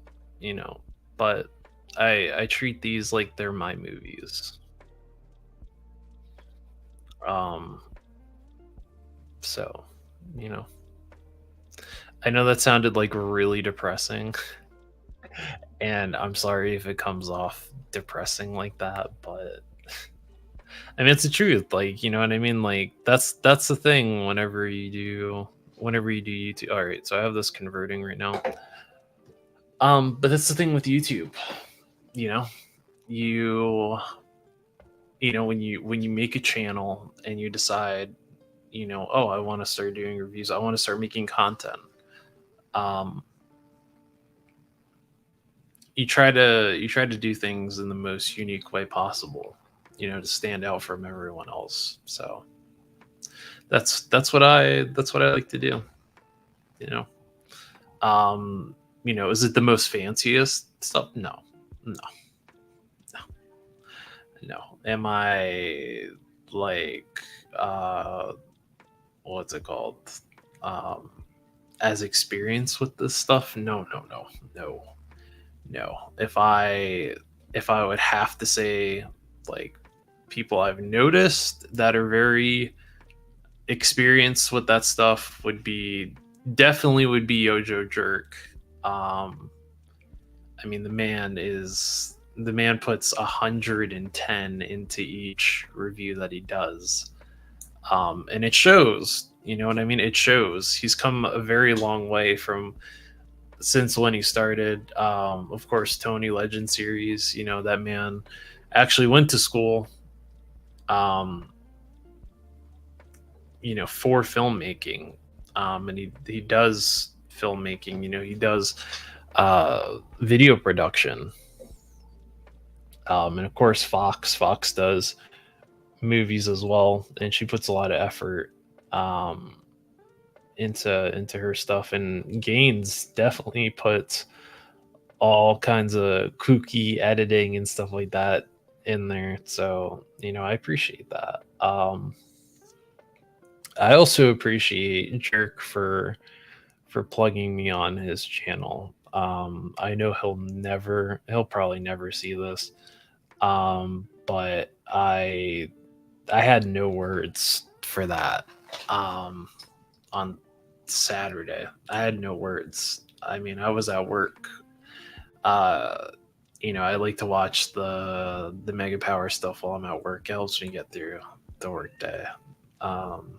but I treat these like they're my movies. So I know that sounded like really depressing, and I'm sorry if it comes off depressing like that, but I mean, it's the truth. Like, you know what I mean? Like that's the thing whenever you do YouTube. All right, so I have this converting right now. But that's the thing with YouTube. When you make a channel and you decide, oh, I want to start doing reviews, I want to start making content. You try to do things in the most unique way possible, to stand out from everyone else. So that's what I like to do. Is it the most fanciest stuff? No. Am I like what's it called? As experienced with this stuff? No. If I would have to say, like, people I've noticed that are very experienced with that stuff would be Yojo Jerk. I mean, the man puts 110 into each review that he does, and it shows. You know what I mean? It shows. He's come a very long way since when he started. Of course, Tony Legend series. That man actually went to school for filmmaking, and he does filmmaking. He does video production, and of course Fox does movies as well, and she puts a lot of effort into her stuff. And Gaines definitely puts all kinds of kooky editing and stuff like that in there, so I appreciate that. I also appreciate Jerk for plugging me on his channel. I know he'll probably never see this. But I had no words for that. On Saturday, I had no words. I mean, I was at work. Uh, I like to watch the Mega Power stuff while I'm at work. It helps me get through the work day. Um,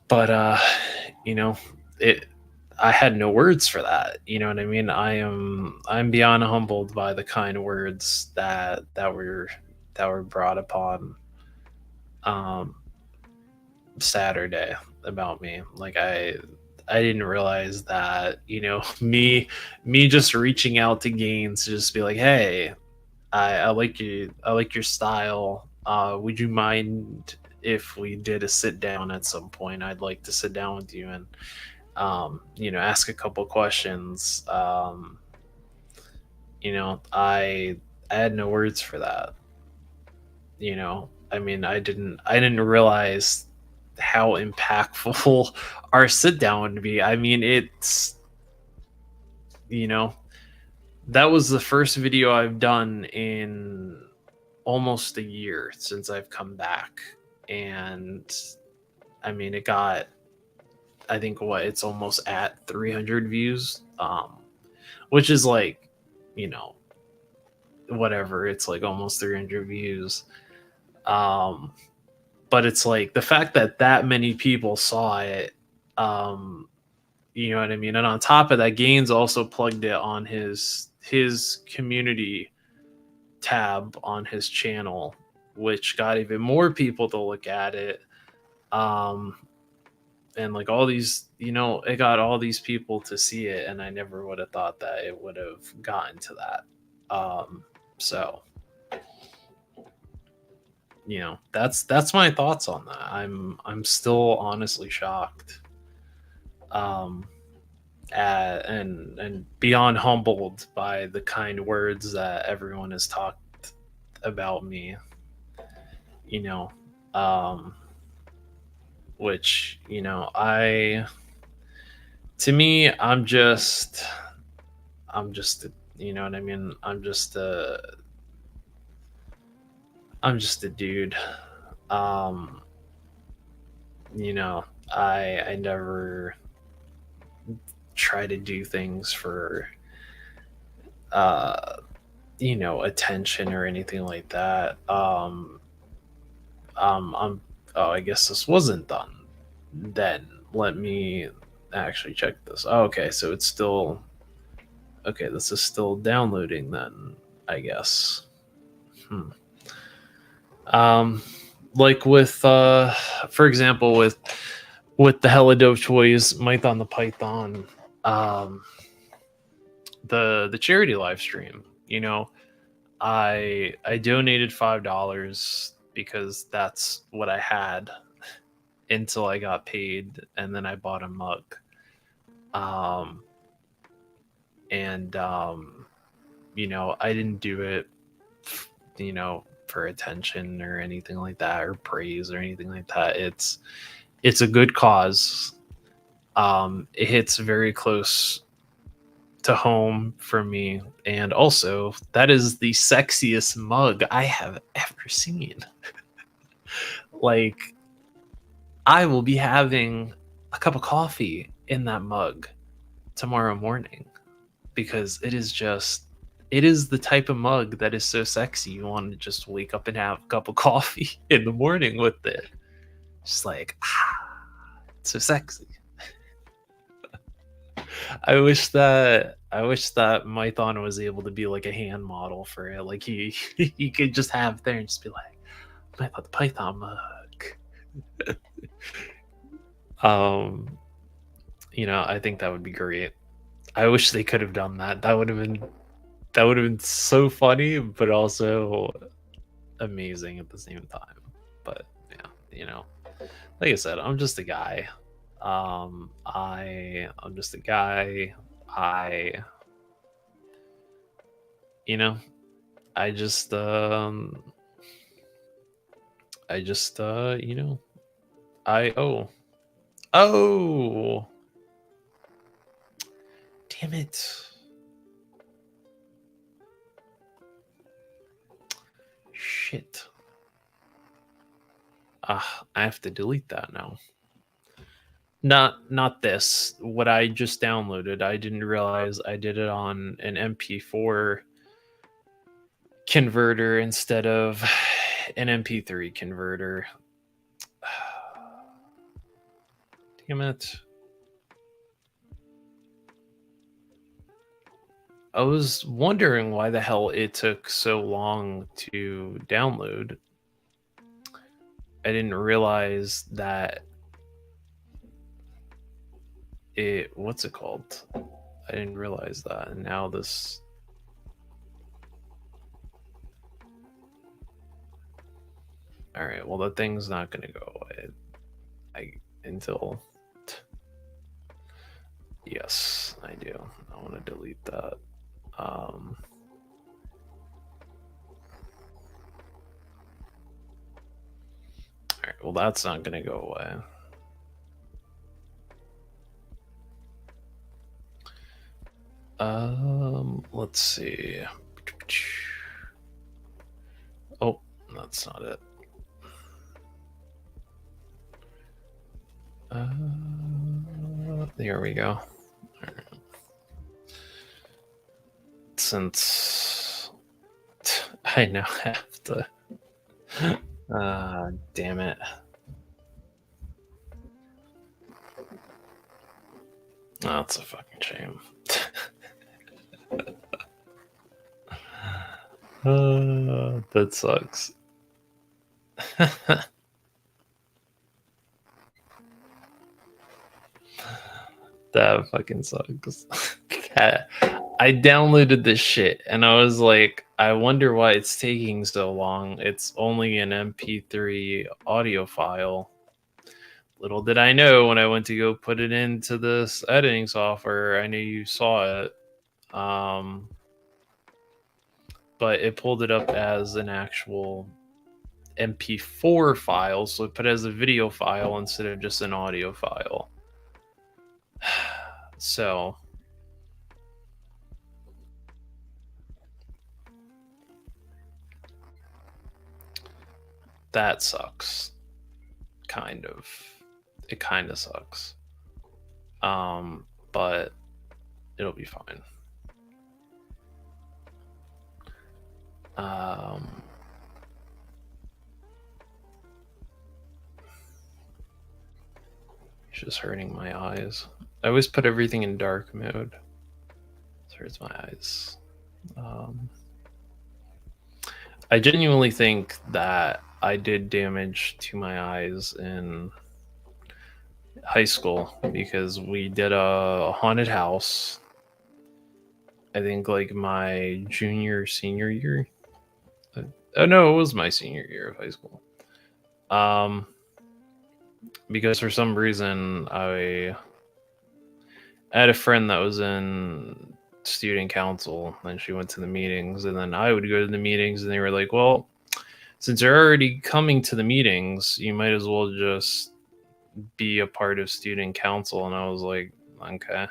but you know, it. I had no words for that. You know what I mean? I'm beyond humbled by the kind words that were brought upon um Saturday about me. Like I didn't realize that, me just reaching out to Gaines to just be like, hey, I like you, I like your style. Would you mind if we did a sit down at some point? I'd like to sit down with you and ask a couple questions. I had no words for that. I mean, I didn't realize how impactful our sit down would be. I mean, you know that was the first video I've done in almost a year since I've come back. And I mean, it got, I think, it's almost at 300 views, which is like, you know whatever, it's like almost 300 views. um but it's like the fact that that many people saw it. You know what I mean? And on top of that, Gaines also plugged it on his community tab on his channel, which got even more people to look at it. um and like all these, it got all these people to see it, and I never would have thought that it would have gotten to that. So that's my thoughts on that. I'm still honestly shocked, um and beyond humbled by the kind words that everyone has talked about me. you know um which, I to me, I'm just you know what I mean, I'm just a dude. um you know I never try to do things for uh attention or anything like that. I'm Oh, I guess this wasn't done then. Let me actually check this. Oh, okay, so it's still okay. This is still downloading then, I guess. Hmm. um like with for example, with the Hella Dope Toys Mython the Python, um the charity live stream. I donated $5 because that's what I had until I got paid, and then I bought a mug. Um and I didn't do it for attention or anything like that, or praise or anything like that. It's a good cause. It hits very close to home for me, and also that is the sexiest mug I have ever seen. Like, I will be having a cup of coffee in that mug tomorrow morning, because it is the type of mug that is so sexy you want to just wake up and have a cup of coffee in the morning with it. Just like, it's so sexy. I wish that Mython was able to be like a hand model for it. Like, he could just have it there and just be like, Mython the Python mug. um I think that would be great. I wish they could have done that. That would have been so funny, but also amazing at the same time. But yeah, like I said, I'm just a guy. I'm just a guy. I you know I just I just oh damn it. Shit. I have to delete that now. Not this. What I just downloaded. I didn't realize I did it on an MP4 converter instead of an MP3 converter. Damn it. I was wondering why the hell it took so long to download. I didn't realize that what's it called? I didn't realize that. And now this. All right, well, the thing's not going to go away until. Yes, I do. I want to delete that. All right, well, that's not going to go away. Let's see. Oh, that's not it. There we go. Right. Since I now have to. Damn it. Oh, that's a fucking shame. That sucks. That fucking sucks. I downloaded this shit and I was like, I wonder why it's taking so long. It's only an MP3 audio file. Little did I know when I went to go put it into this editing software, I knew you saw it. But it pulled it up as an actual MP4 file, so it put it as a video file instead of just an audio file. So that sucks. Kind of. It kind of sucks. But it'll be fine. It's just hurting my eyes. I always put everything in dark mode. It hurts my eyes. I genuinely think that I did damage to my eyes in high school because we did a haunted house. I think like my senior year. Oh no, it was my senior year of high school. Because for some reason I had a friend that was in student council and she went to the meetings, and then I would go to the meetings and they were like, well, since you're already coming to the meetings, you might as well just be a part of student council. And I was like, okay.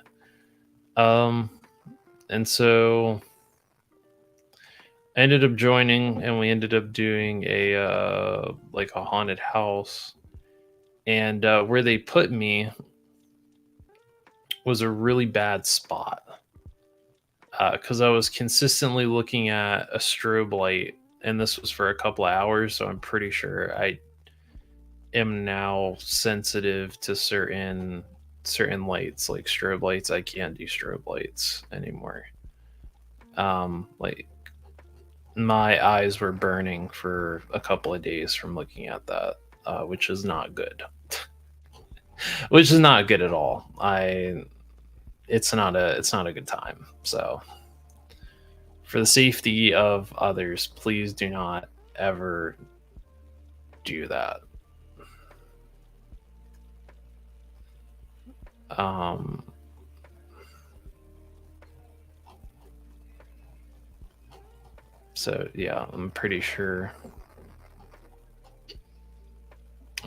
And so I ended up joining and we ended up doing a like a haunted house. And where they put me was a really bad spot because I was consistently looking at a strobe light, and this was for a couple of hours, so I'm pretty sure I am now sensitive to certain lights, like strobe lights. I can't do strobe lights anymore. Like my eyes were burning for a couple of days from looking at that, which is not good. Which is not good at all. It's not a good time. So for the safety of others, please do not ever do that. So yeah, I'm pretty sure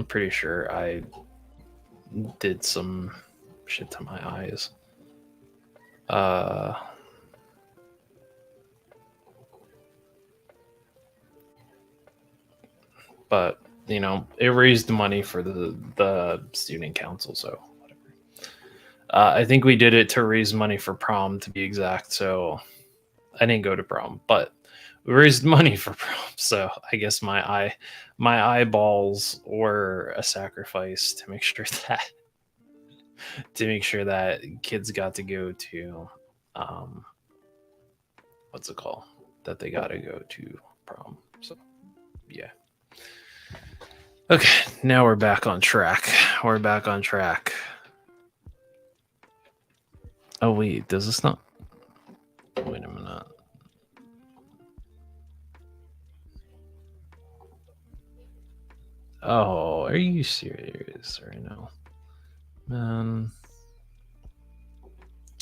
pretty sure I did some shit to my eyes. But you know, it raised money for the student council, so whatever. I think we did it to raise money for prom, to be exact. So I didn't go to prom, but we raised money for prom. So I guess my eyeballs were a sacrifice to make sure that kids got to go to what's it called? That they got to go to prom. So yeah. Okay, now we're back on track. Oh wait, does this not? Wait a minute. Oh, are you serious right now? Man.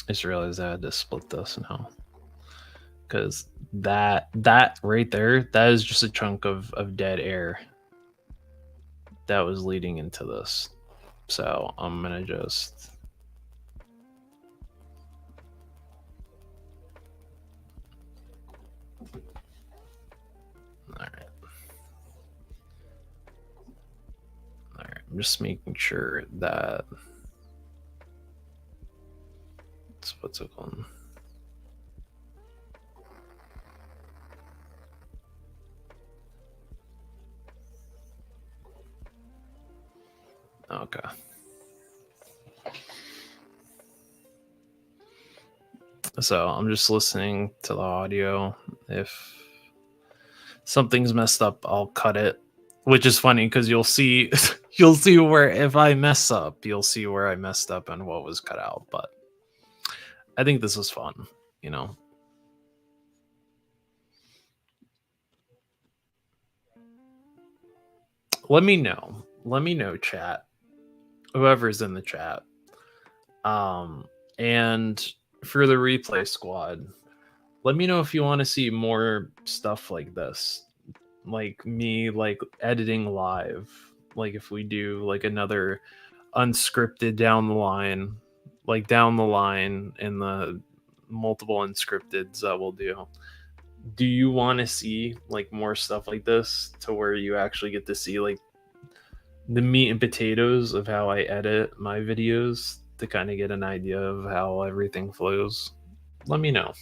I just realized I had to split this now. Because that right there, that is just a chunk of dead air that was leading into this. So I'm gonna just Alright, I'm just making sure that it's what's it called. Okay. So I'm just listening to the audio. If something's messed up, I'll cut it. Which is funny because you'll see where if I mess up, you'll see where I messed up and what was cut out. But I think this was fun, you know. Let me know, chat. Whoever's in the chat. And for the replay squad, let me know if you want to see more stuff like this. Like me like editing live. Like if we do like another unscripted down the line in the multiple unscripteds that we'll do. Do you want to see like more stuff like this to where you actually get to see like the meat and potatoes of how I edit my videos to kind of get an idea of how everything flows? Let me know.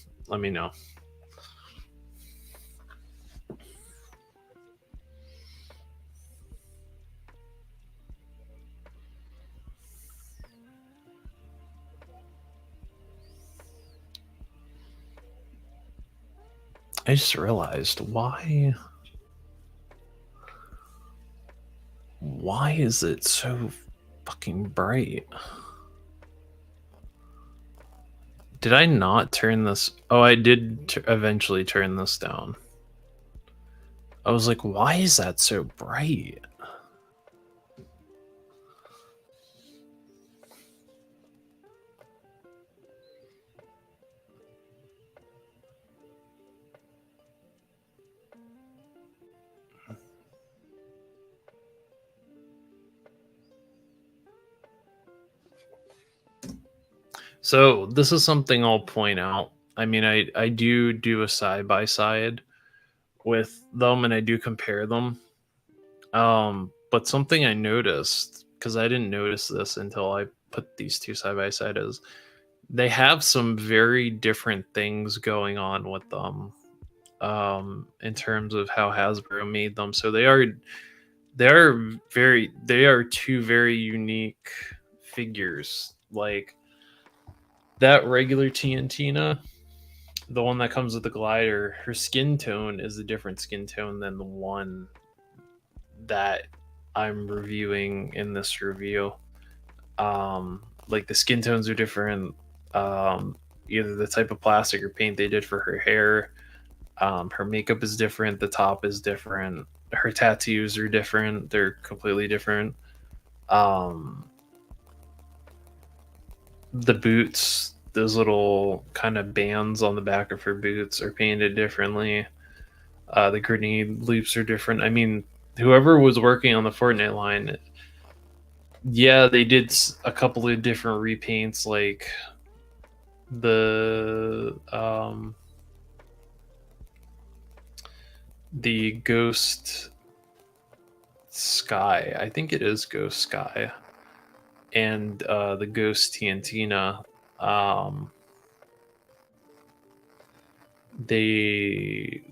I just realized why is it so fucking bright? Did I not turn this? Oh, I did eventually turn this down. I was like, why is that so bright? So this is something I'll point out. I mean, I do a side by side with them, and I do compare them. But something I noticed, because I didn't notice this until I put these two side by side, is they have some very different things going on with them. In terms of how Hasbro made them, so they are two very unique figures. Like that regular TNTina, the one that comes with the glider, her skin tone is a different skin tone than the one that I'm reviewing in this review. Like the skin tones are different. Either the type of plastic or paint they did for her hair. Her makeup is different. The top is different. Her tattoos are different. They're completely different. The boots, those little kind of bands on the back of her boots are painted differently. The grenade loops are different. I mean, whoever was working on the Fortnite line, Yeah, they did a couple of different repaints, like the Ghost Sky. I think it is Ghost Sky, and the Ghost Tiantina. Um, they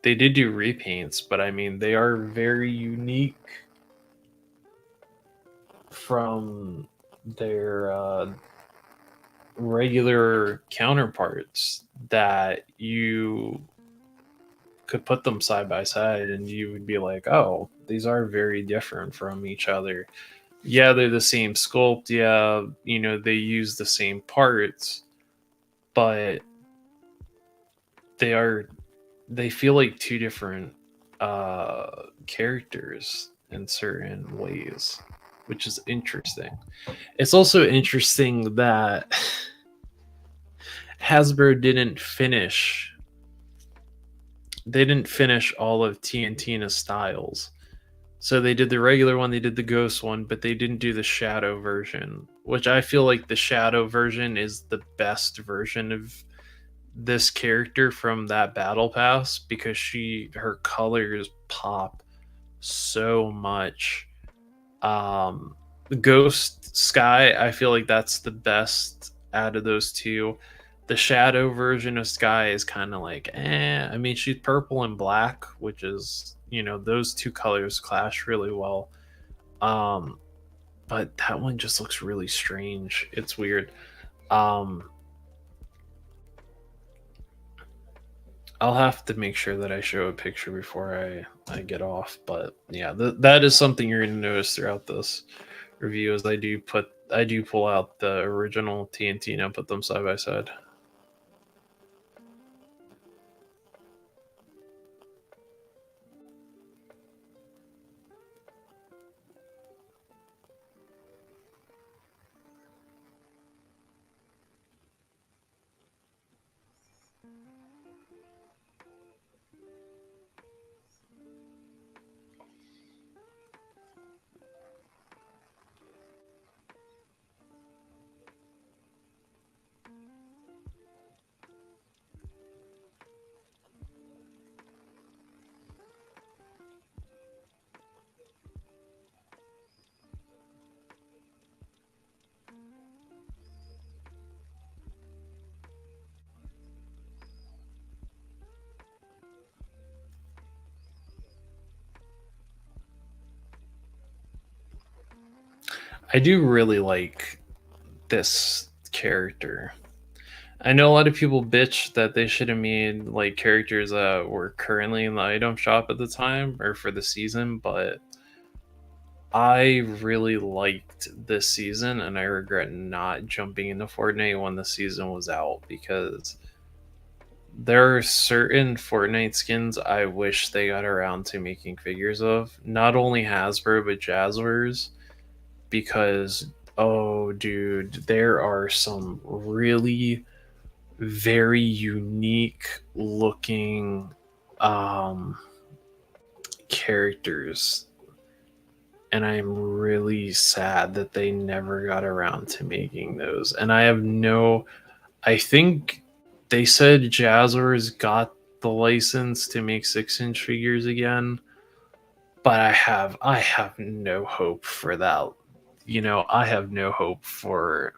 they did do repaints, but I mean they are very unique from their regular counterparts, that you could put them side by side and you would be like, oh, these are very different from each other. Yeah, they're the same sculpt. Yeah, they use the same parts, but they are they feel like two different characters in certain ways, which is interesting. It's also interesting that Hasbro didn't finish all of TNTina's styles. So they did the regular one, they did the ghost one, but they didn't do the shadow version, which I feel like the shadow version is the best version of this character from that battle pass, because her colors pop so much. Ghost Sky, I feel like that's the best out of those two. The shadow version of Sky is kind of like, eh. I mean, she's purple and black, which is, those two colors clash really well. But that one just looks really strange. It's weird. I'll have to make sure that I show a picture before I get off. But yeah, that is something you're going to notice throughout this review, is I do pull out the original TNT and put them side by side. I do really like this character. I know a lot of people bitch that they should have made like characters that were currently in the item shop at the time or for the season, but I really liked this season and I regret not jumping into Fortnite when the season was out, because there are certain Fortnite skins I wish they got around to making figures of. Not only Hasbro, but Jazzwares. Because, oh, dude, there are some really very unique looking characters. And I'm really sad that they never got around to making those. And I think they said Jazzwares got the license to make 6-inch figures again, but I have no hope for that. I have no hope for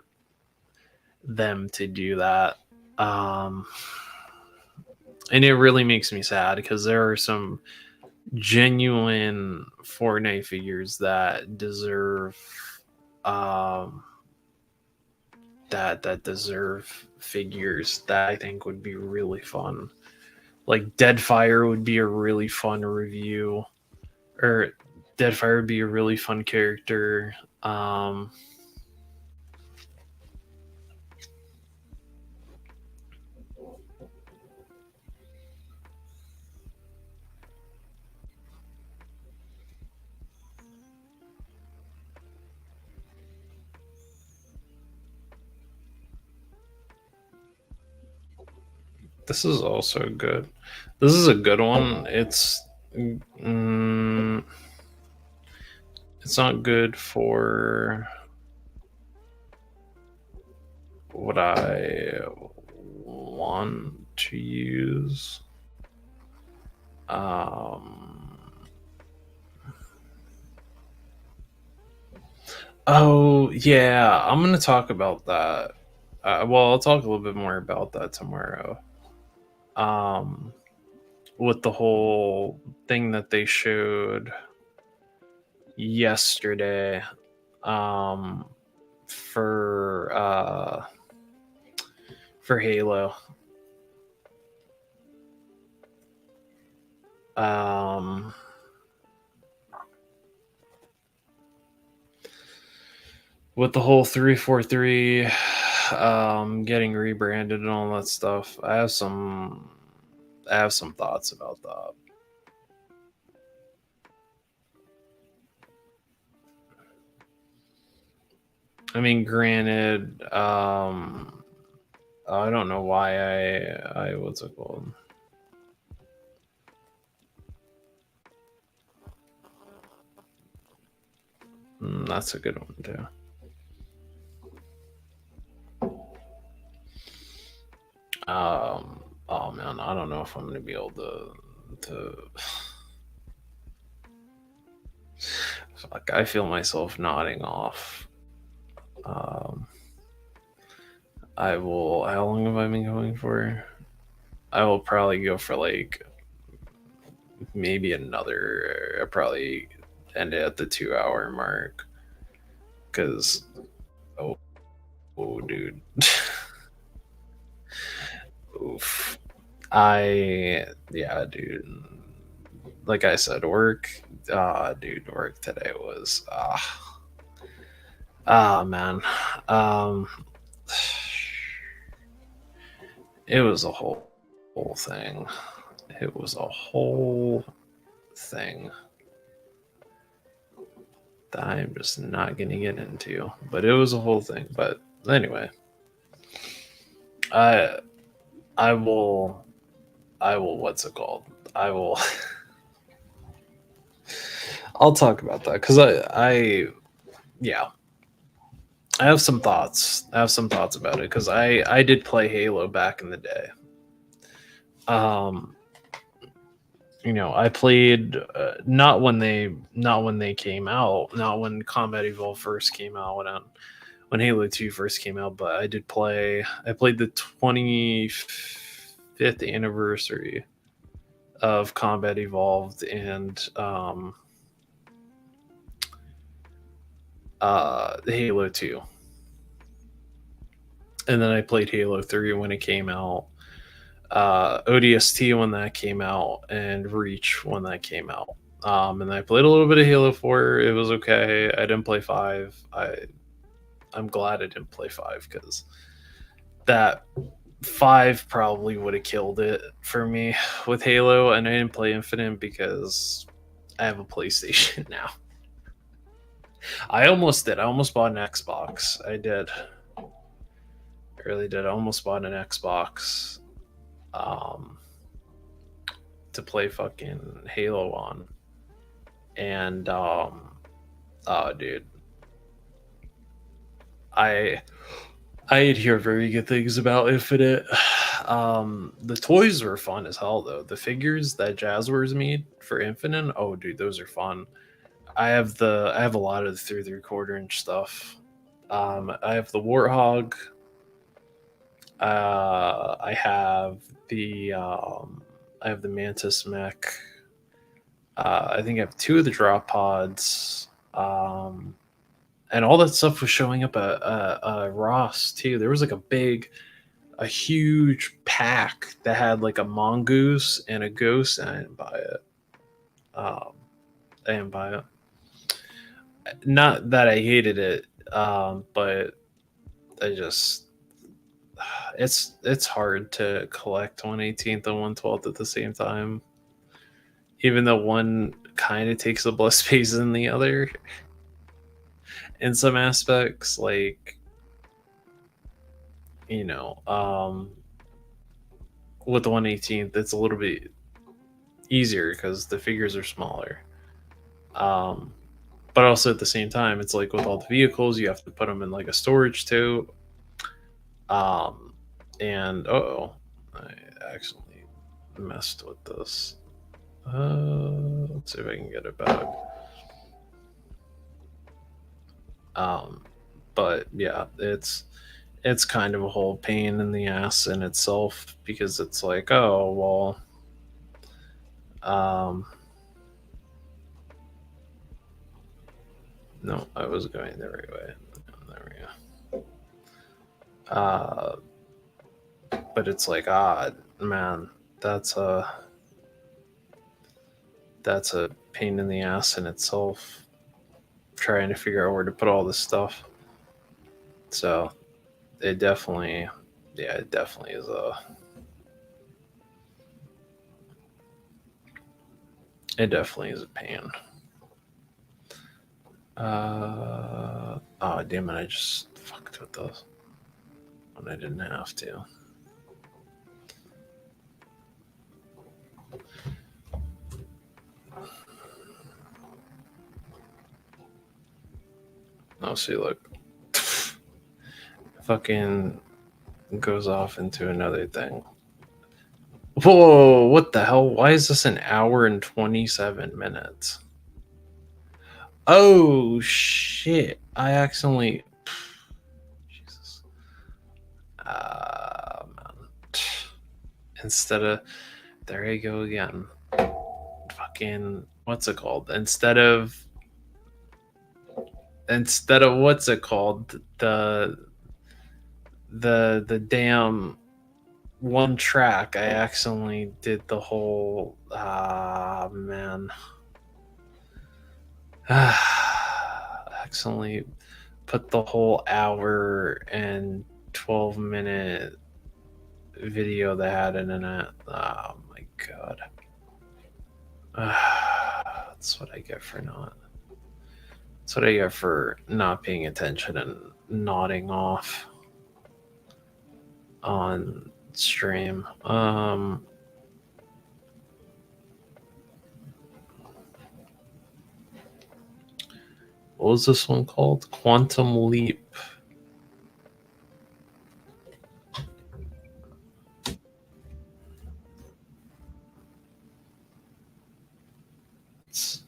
them to do that. And it really makes me sad, because there are some genuine Fortnite figures that deserve that deserve figures that I think would be really fun. Like Deadfire would be a really fun review, or Deadfire would be a really fun character. This is also good. This is a good one. It's It's not good for what I want to use. Oh yeah, I'm gonna talk about that. Well, I'll talk a little bit more about that tomorrow. Um, with the whole thing that they showed yesterday, um, for Halo. Um, with the whole 343 getting rebranded and all that stuff, I have some thoughts about that. I mean, granted, I don't know why I what's it called? That's a good one too. Oh man, I don't know if I'm gonna be able to. Fuck, I feel myself nodding off. I will. How long have I been going for? I will probably go for like maybe another. I probably end it at the 2 hour mark. Cause oh dude, oof. Yeah, dude. Like I said, work. Dude, work today was man. Um, it was a whole thing. It was a whole thing that I'm just not gonna get into. But it was a whole thing. But anyway, I I will what's it called? I will I'll talk about that because yeah, I have some thoughts. I have some thoughts about it because I did play Halo back in the day. Um, I played not when they came out, not when Combat Evolved first came out, when Halo 2 first came out, but I did play. I played the 25th anniversary of Combat Evolved and Halo 2. And then I played Halo 3 when it came out, ODST when that came out, and Reach when that came out. And I played a little bit of Halo 4. It was okay. I didn't play 5. I'm glad I didn't play 5 because that 5 probably would have killed it for me with Halo, and I didn't play Infinite because I have a PlayStation now. I almost did. I almost bought an Xbox. I did. I really did. I almost bought an Xbox to play fucking Halo on. And oh dude. I did hear very good things about Infinite. The toys were fun as hell though. The figures that Jazzwares made for Infinite, oh dude, those are fun. I have a lot of the 3/4 inch stuff. I have the Warthog. I have the Mantis mech. I think I have 2 of the drop pods. And all that stuff was showing up at Ross too. There was like a huge pack that had like a mongoose and a ghost, and I didn't buy it. I didn't buy it. Not that I hated it, but I just it's hard to collect 1/18th and 1/12th at the same time, even though one kind of takes up less space than the other in some aspects. Like, with the 1/18th, it's a little bit easier because the figures are smaller. But but also at the same time, it's like with all the vehicles, you have to put them in like a storage tote. And I actually messed with this. Let's see if I can get it back. But yeah, it's kind of a whole pain in the ass in itself, because it's like, oh well, no, I was going the right way. There we go. But it's like, man, that's a pain in the ass in itself, trying to figure out where to put all this stuff. So it definitely is a pain. Oh damn it, I just fucked with those when I didn't have to. Oh, see, look. Fucking goes off into another thing. Whoa, what the hell? Why is this an hour and 27 minutes? Oh, shit. I accidentally... Jesus. Man. Instead of... There you go again. Fucking... What's it called? Instead of what's it called? The damn one track, I accidentally did the whole man. Accidentally put the whole hour and 12-minute video that had it in it. Oh my god. That's what I get for not. That's what I get for not paying attention and nodding off on stream. What was this one called? Quantum Leap. Let's see.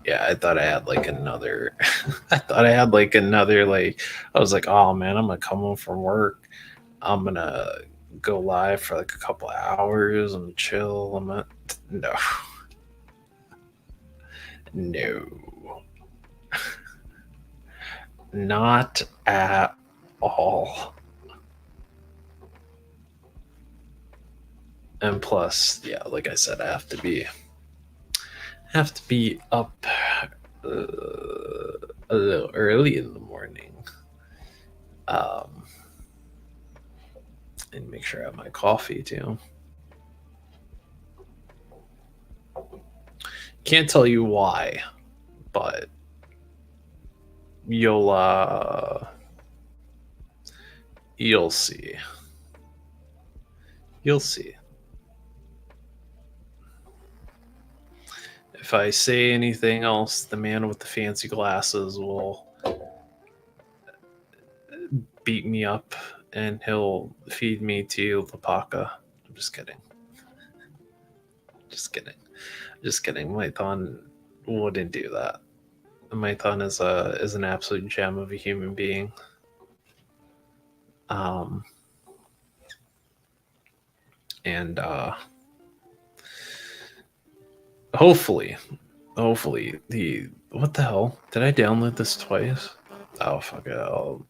Yeah, I thought I had like another I was like, oh man, I'm gonna come home from work, I'm gonna go live for like a couple hours and chill. No. Not at all. And plus, yeah, like I said, I have to be up a little early in the morning, and make sure I have my coffee too. Can't tell you why, but you'll see. You'll see. If I say anything else, the man with the fancy glasses will beat me up and he'll feed me to Lapaka. I'm just kidding. Just kidding. Mython wouldn't do that. Mython is an absolute gem of a human being. And hopefully what the hell? Did I download this twice? Oh fuck it. I'll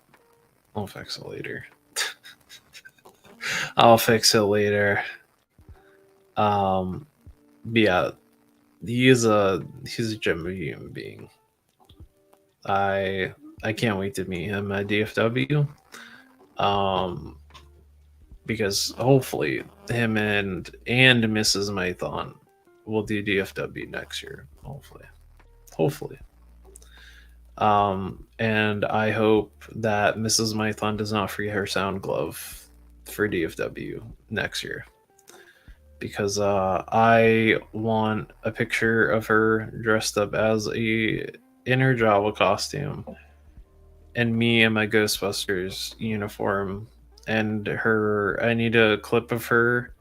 fix it later. I'll fix it later. Yeah, he's a gem of a human being. I can't wait to meet him at DFW. Because hopefully him and Mrs. Mython we'll do DFW next year, hopefully. And I hope that Mrs. Mython does not forget her sound glove for DFW next year, because I want a picture of her dressed up as in her Jawa costume, and me in my Ghostbusters uniform, and her. I need a clip of her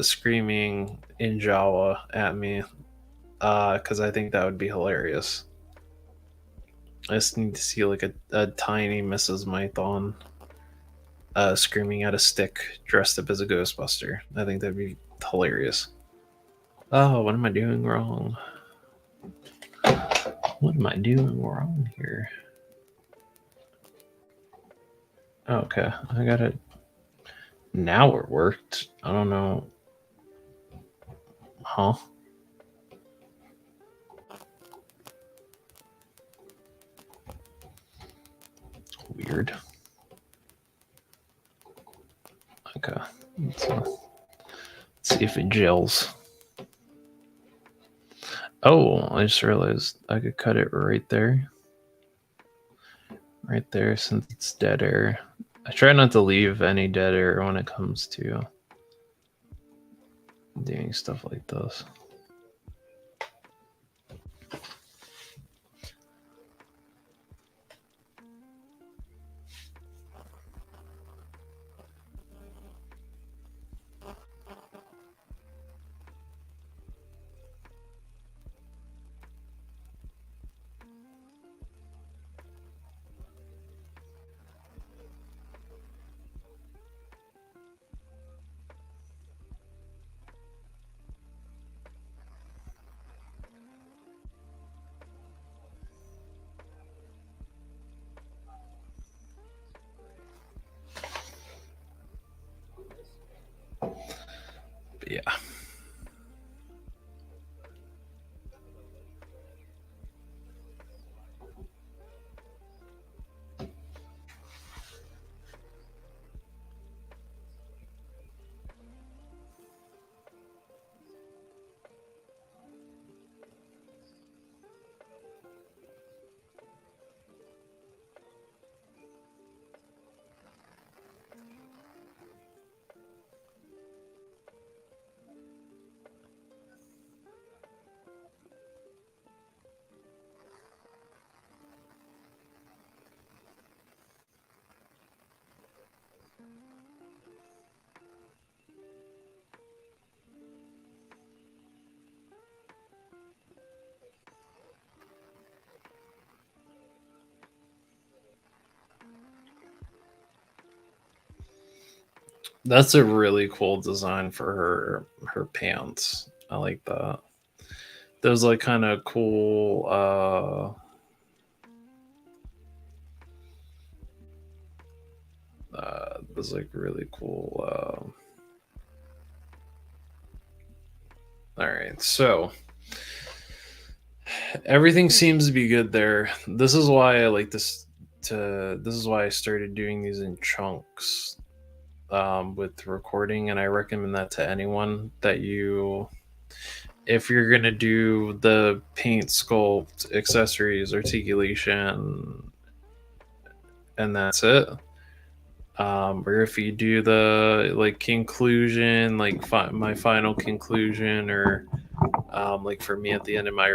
screaming in Jawa at me, because I think that would be hilarious. I just need to see like a tiny Mrs. Mython screaming at a stick dressed up as a Ghostbuster. I think that'd be hilarious. Oh, what am I doing wrong? What am I doing wrong here? Okay, I got it. Now it worked. I don't know. Huh? Weird. Okay. Let's see if it gels. Oh, I just realized I could cut it right there. Right there, since it's dead air. I try not to leave any dead air when it comes to doing stuff like this. But yeah. That's a really cool design for her pants. I like that. Those like kind of cool those like really cool all right. So, everything seems to be good there. This is why I like this is why I started doing these in chunks with recording, and I recommend that to anyone that if you're gonna do the paint, sculpt, accessories, articulation, and that's it. Or if you do the like conclusion, like my final conclusion, or like for me at the end of my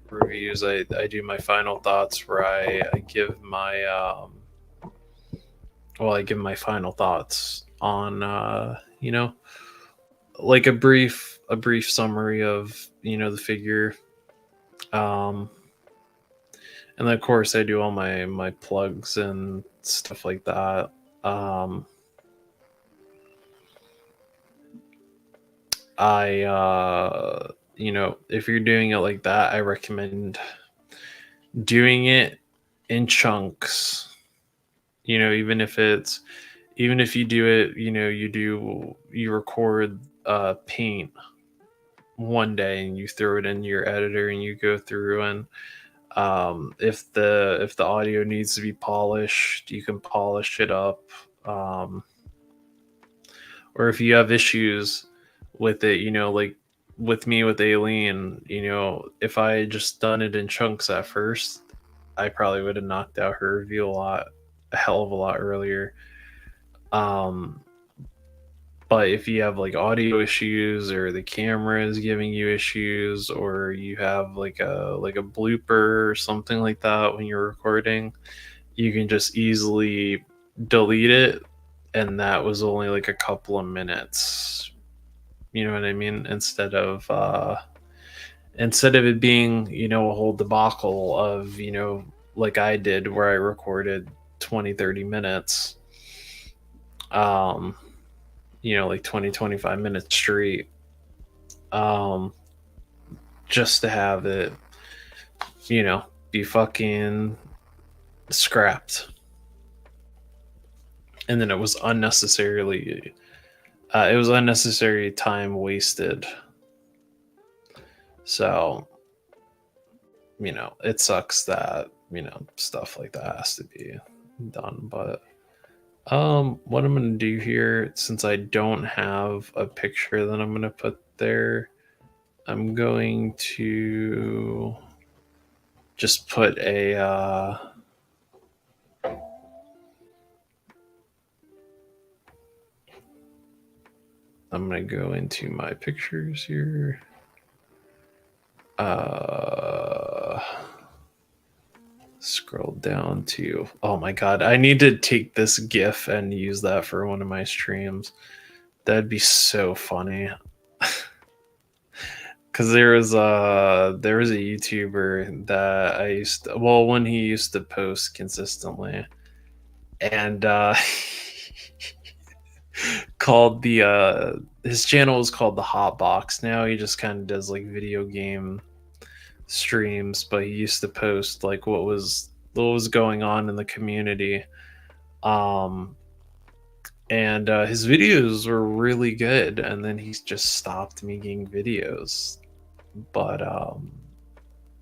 reviews, I do my final thoughts where I give my I give my final thoughts on like a brief summary of the figure, um and then of course I do all my plugs and stuff like that. I if you're doing it like that, I recommend doing it in chunks. Even if you do it, you record paint one day and you throw it in your editor and you go through, and if the audio needs to be polished, you can polish it up. Or if you have issues with it, like with me with Aileen, if I had just done it in chunks at first, I probably would have knocked out her review a hell of a lot earlier. Um, but if you have like audio issues, or the camera is giving you issues, or you have like a blooper or something like that when you're recording, you can just easily delete it, and that was only like a couple of minutes. You know what I mean? Instead of it being, a whole debacle of, like I did, where I recorded 20-30 minutes, um like 20-25 minutes straight, um just to have it, be fucking scrapped. And then it was unnecessary time wasted. So, it sucks that, stuff like that has to be done. But what I'm gonna do here, since I don't have a picture that I'm gonna put there, I'm going to just put I'm gonna go into my pictures here. Scroll down to, oh my god, I need to take this GIF and use that for one of my streams. That'd be so funny. Because there was a YouTuber that I used to, well, when he used to post consistently, and called his channel was called the Hot Box. Now he just kind of does like video game streams, but he used to post like what was going on in the community. And his videos were really good, and then he's just stopped making videos. But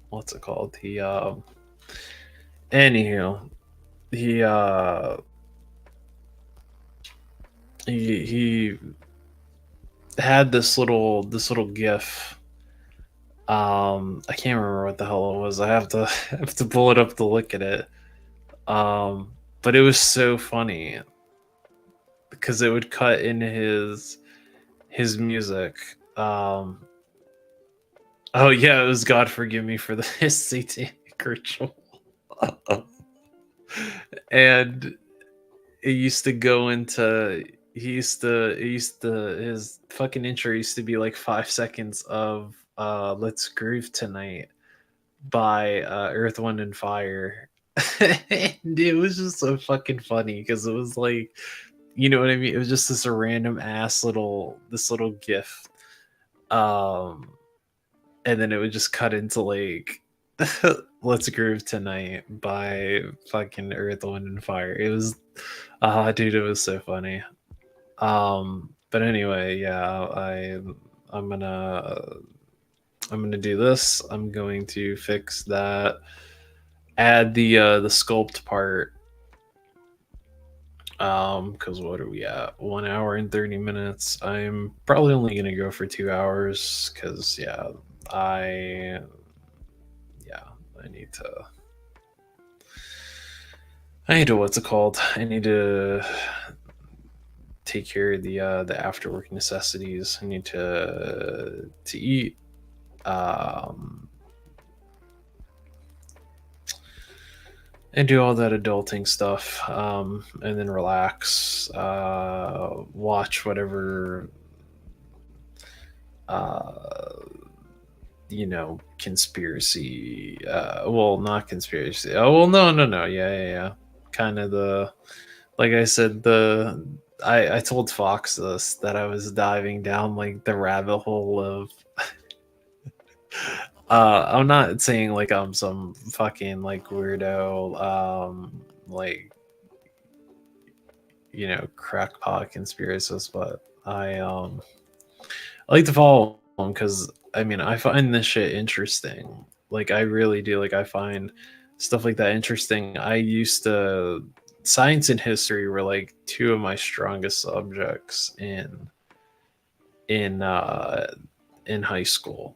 what's it called? Anywho, he had this little GIF. I can't remember what the hell it was. I have to have to pull it up to look at it. But it was so funny because it would cut in his music. Oh yeah, it was "God Forgive Me for the Satanic Ritual," and it used to go into. His fucking intro used to be like 5 seconds of "Let's Groove Tonight" by Earth, Wind, and Fire. And it was just so fucking funny because it was like, you know what I mean? It was just this random ass little GIF. And then it would just cut into like "Let's Groove Tonight" by fucking Earth, Wind, and Fire. It was dude, it was so funny. But anyway, yeah, I'm gonna do this. I'm going to fix that, add the sculpt part. Because what are we at? 1 hour and 30 minutes. I'm probably only gonna go for 2 hours because I need to what's it called? I need to take care of the after work necessities. I need to eat, and do all that adulting stuff, and then relax, watch whatever conspiracy, well, not conspiracy, oh well, no, yeah, kind of like I said, I told Fox this, that I was diving down like the rabbit hole of I'm not saying like I'm some fucking like weirdo, like crackpot conspiracist, but I like to follow them because I find this shit interesting. Like I really do. Like I find stuff like that interesting. I used to science and history were like two of my strongest subjects in in high school.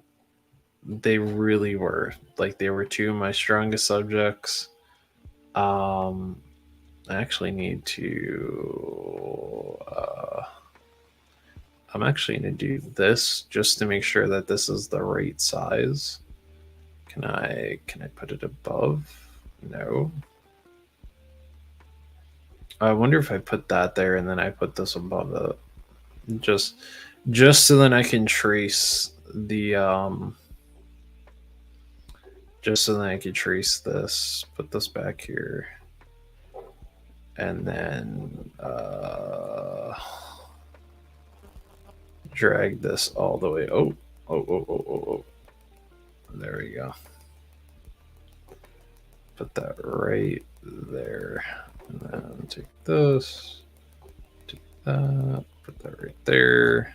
They really were. Like, they were two of my strongest subjects. I actually need to. I'm actually going to do this just to make sure that this is the right size. Can I put it above? No. I wonder if I put that there and then I put this above it. Just so then I can trace the just so then I can trace this, put this back here, and then drag this all the way. Oh. There we go. Put that right there. And then take this, take that, put that right there.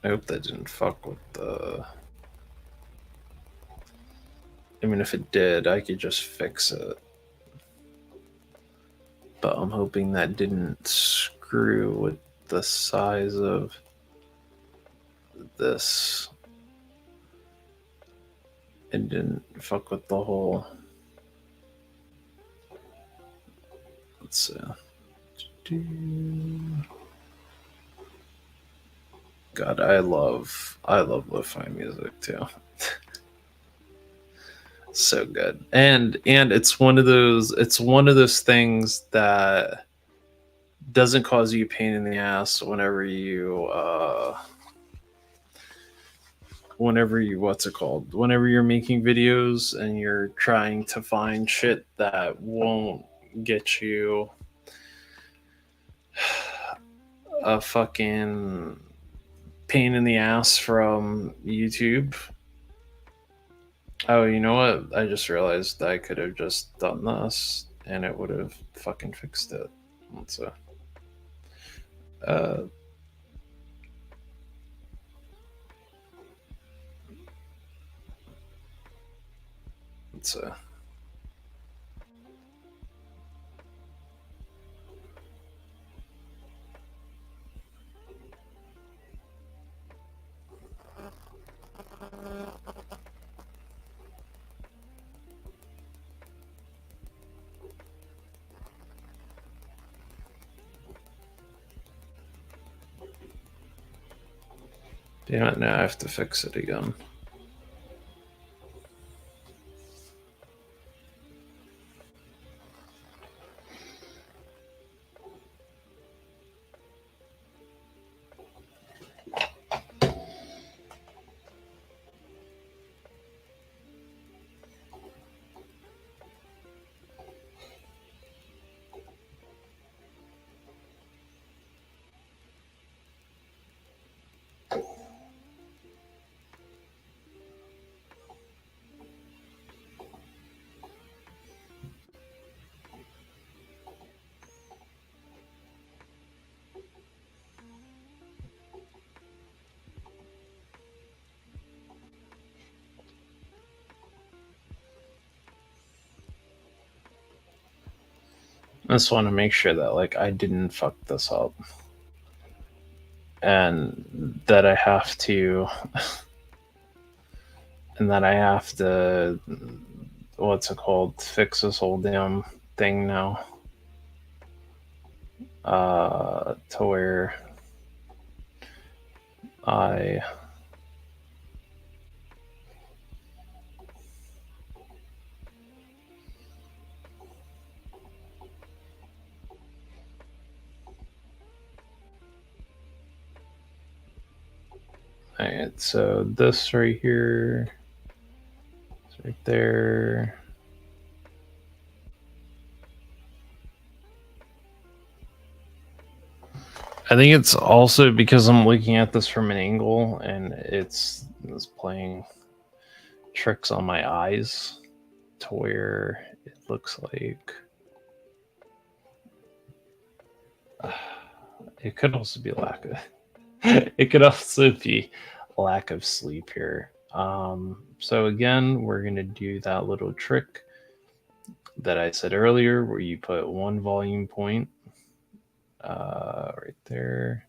I hope that didn't fuck with the... I mean, if it did, I could just fix it. But I'm hoping that didn't screw with the size of this. It didn't fuck with the whole... Let's see. God, I love lo-fi music too. So good. And it's one of those things that doesn't cause you pain in the ass whenever you what's it called? Whenever you're making videos and you're trying to find shit that won't get you a fucking pain in the ass from YouTube. Oh, you know what? I just realized I could have just done this and it would have fucking fixed it. Let's see. Let's see. Damn it, now I have to fix it again. I just want to make sure that like I didn't fuck this up. And that I have to what's it called, fix this whole damn thing now. To where I Alright, so this right here, it's right there. I think it's also because I'm looking at this from an angle and it's playing tricks on my eyes to where it looks like it could also be it could also be lack of sleep here. So again, we're going to do that little trick that I said earlier where you put one volume point right there.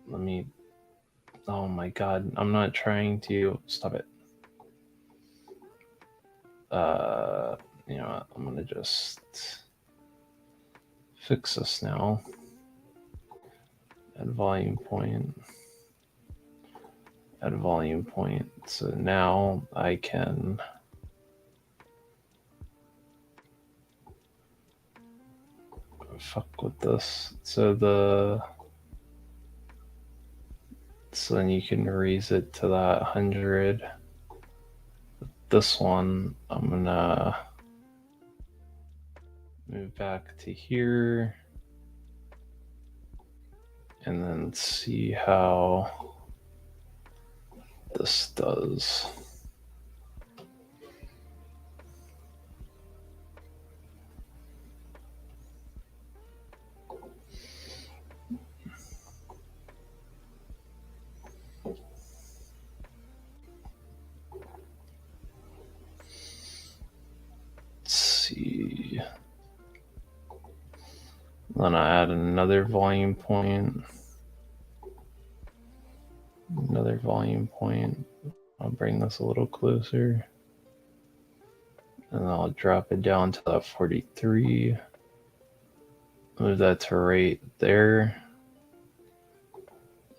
let me. Oh my god, I'm not trying to. Stop it. You know what? I'm gonna just fix this now. Add volume point. Add volume point. So now I can fuck with this. So then you can raise it to that 100. This one, I'm gonna move back to here and then see how this does. Let's see. Then I add another volume point. Another volume point. I'll bring this a little closer. And I'll drop it down to that 43. Move that to right there.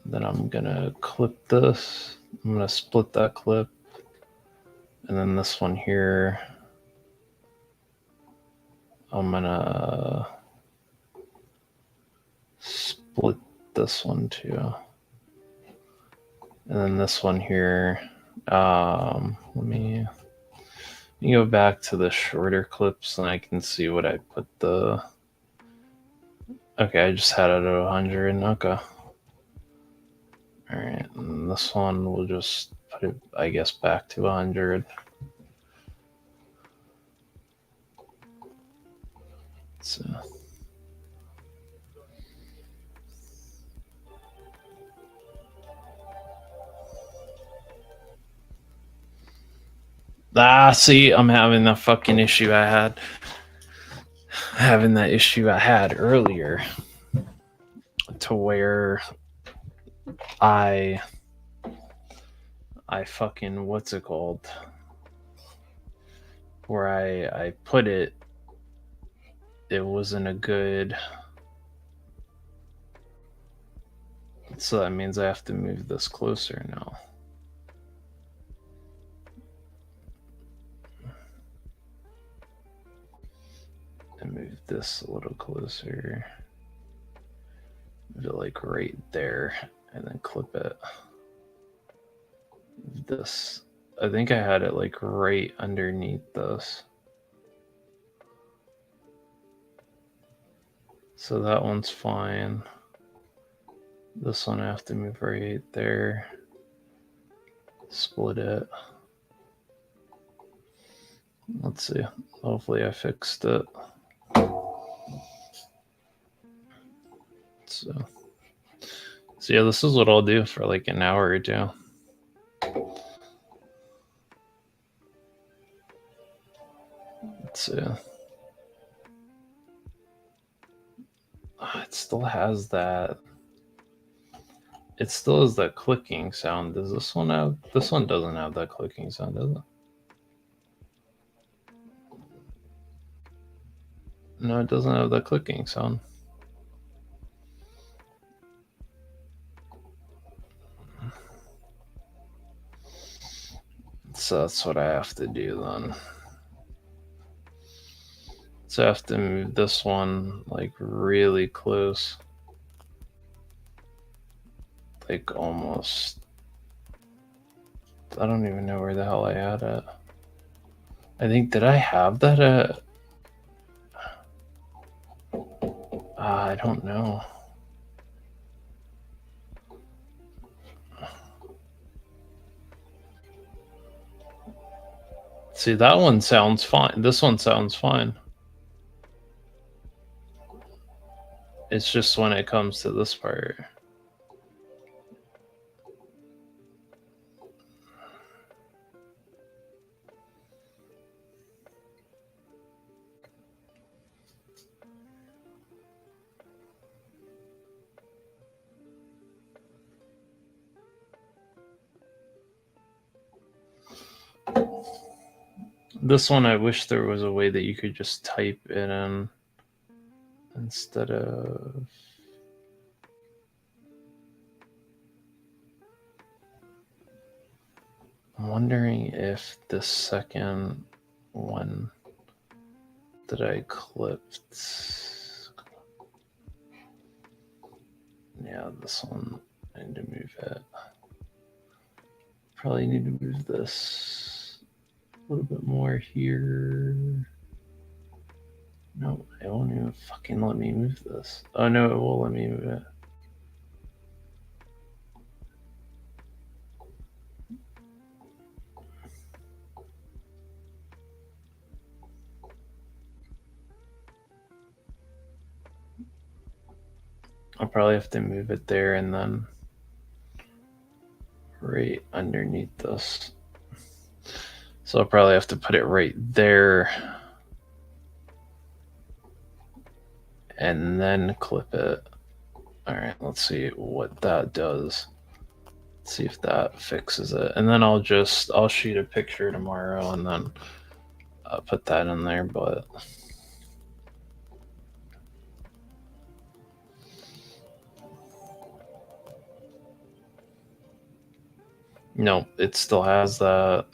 Then I'm gonna clip this. I'm gonna split that clip. And then this one here, I'm gonna split this one too. And then this one here, let me go back to the shorter clips and I can see what I put the... Okay, I just had it at 100. Okay. Alright, and this one we'll just put it, I guess, back to 100. So... see, I'm having that fucking issue I had. Having that issue I had earlier. To where I fucking, what's it called? Where I put it, it wasn't a good... So that means I have to move this closer now. And move this a little closer. Move it like right there, and then clip it. This, I think I had it like right underneath this. So that one's fine. This one I have to move right there. Split it. Let's see. Hopefully I fixed it. So yeah, this is what I'll do for like an hour or two. Let's see. It still has that. It still has that clicking sound. Does this one have? This one doesn't have that clicking sound, does it? No, it doesn't have that clicking sound. So that's what I have to do then. So I have to move this one like really close. Like almost... I don't even know where the hell I had it. I think, did I have that at... I don't know. See, that one sounds fine. This one sounds fine. It's just when it comes to this part. This one, I wish there was a way that you could just type it in instead of... I'm wondering if the second one that I clipped... Yeah, this one, I need to move it. Probably need to move this a little bit more here. No, it won't even fucking let me move this. Oh no, it will let me move it. I'll probably have to move it there and then right underneath this. So I'll probably have to put it right there and then clip it. All right, let's see what that does. Let's see if that fixes it. And then I'll shoot a picture tomorrow and then put that in there, but no, it still has that.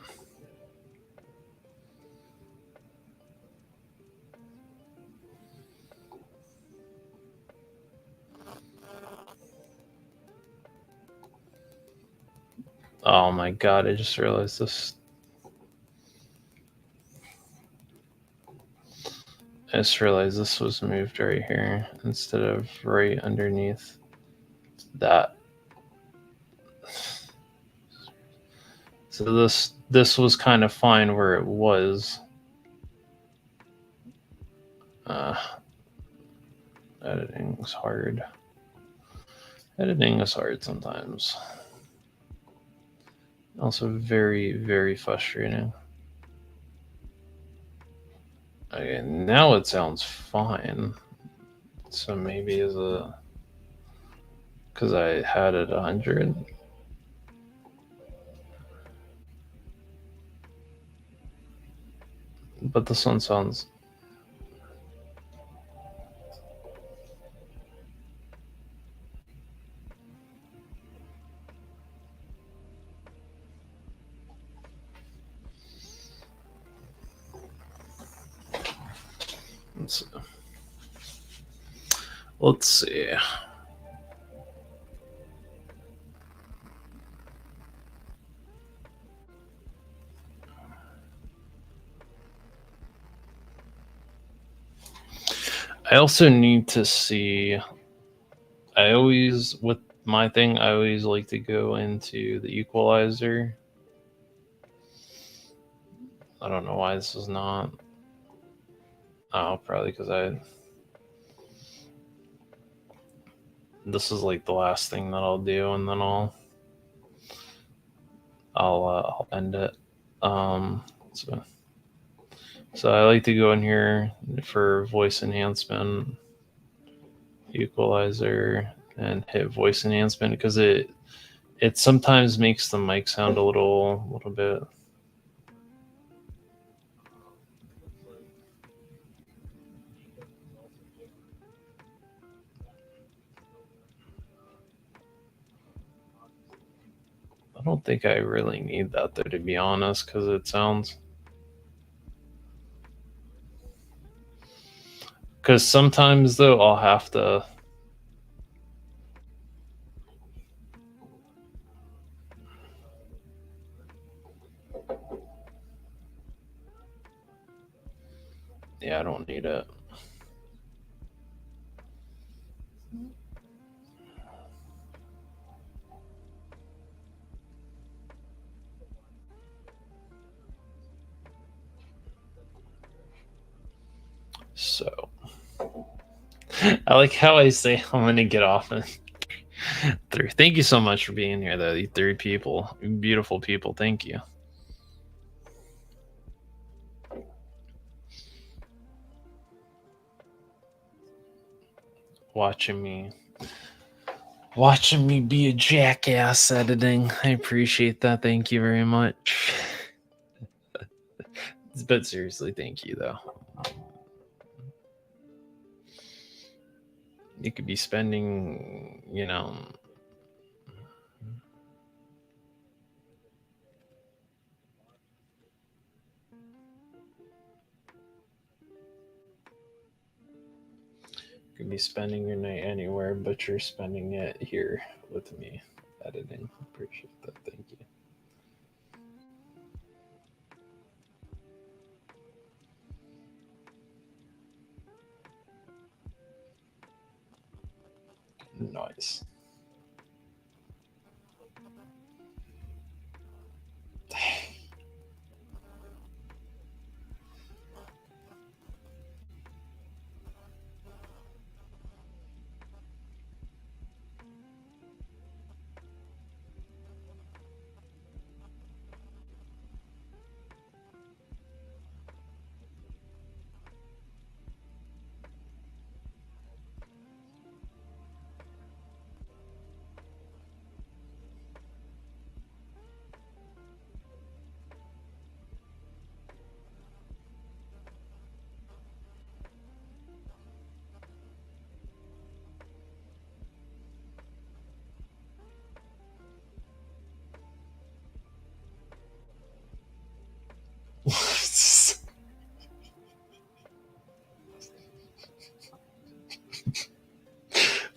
Oh my god, I just realized this. I just realized this was moved right here instead of right underneath that. So this was kind of fine where it was. Editing is hard. Editing is hard sometimes. Also very, very frustrating. Okay, now it sounds fine. So maybe is a... Because I had it 100. But this one sounds... Let's see. I also need to see... I always, with my thing, I always like to go into the equalizer. I don't know why this is not... Oh, probably because this is like the last thing that I'll do, and then I'll end it. So I like to go in here for voice enhancement, equalizer, and hit voice enhancement because it sometimes makes the mic sound a little bit. I don't think I really need that though, to be honest, because it sounds... Because sometimes though I'll have to... Yeah, I don't need it. So I like how I say I'm gonna get off in 3. Thank you so much for being here though, you 3 people. Beautiful people, thank you. Watching me be a jackass editing. I appreciate that. Thank you very much. But seriously, thank you though. You could be spending, could be spending your night anywhere, but you're spending it here with me editing. Appreciate that. Thank you. Nice.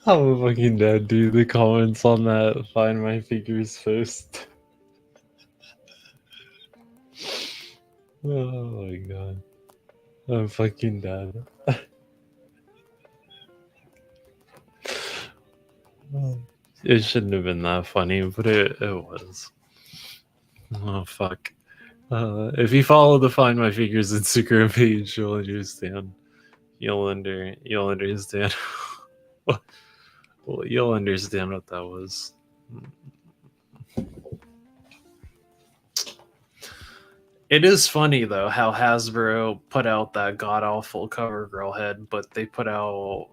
I'm fucking dead, dude. The comments on that Find My Figures post. Oh my god. I'm fucking dead. It shouldn't have been that funny, but it was. Oh fuck. If you follow the Find My Figures Instagram page, you'll understand. You'll understand. Well, you'll understand what that was. It is funny though how Hasbro put out that god awful cover girl head, but they put out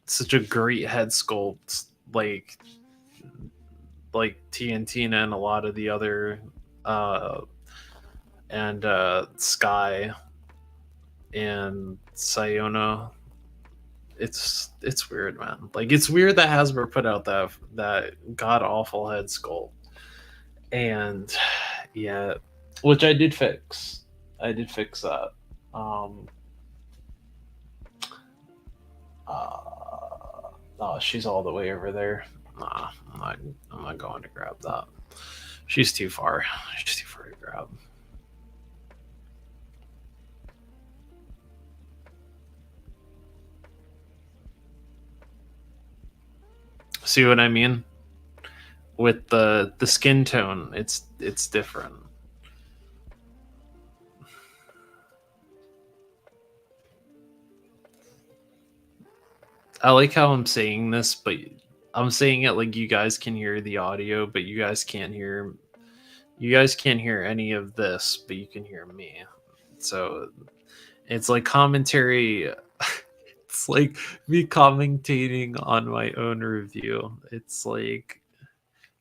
such a great head sculpt, like TNT and a lot of the other and Sky and Siona. It's weird, man. Like, it's weird that Hasbro put out that god awful head sculpt, and yeah, which I did fix. I did fix that. Oh, she's all the way over there. Nah, I'm not going to grab that. She's too far. She's too far to grab. See what I mean? With the skin tone, it's different. I like how I'm saying this, but I'm saying it like you guys can hear the audio, but you guys can't hear any of this, but you can hear me. So it's like commentary. It's like me commentating on my own review. It's like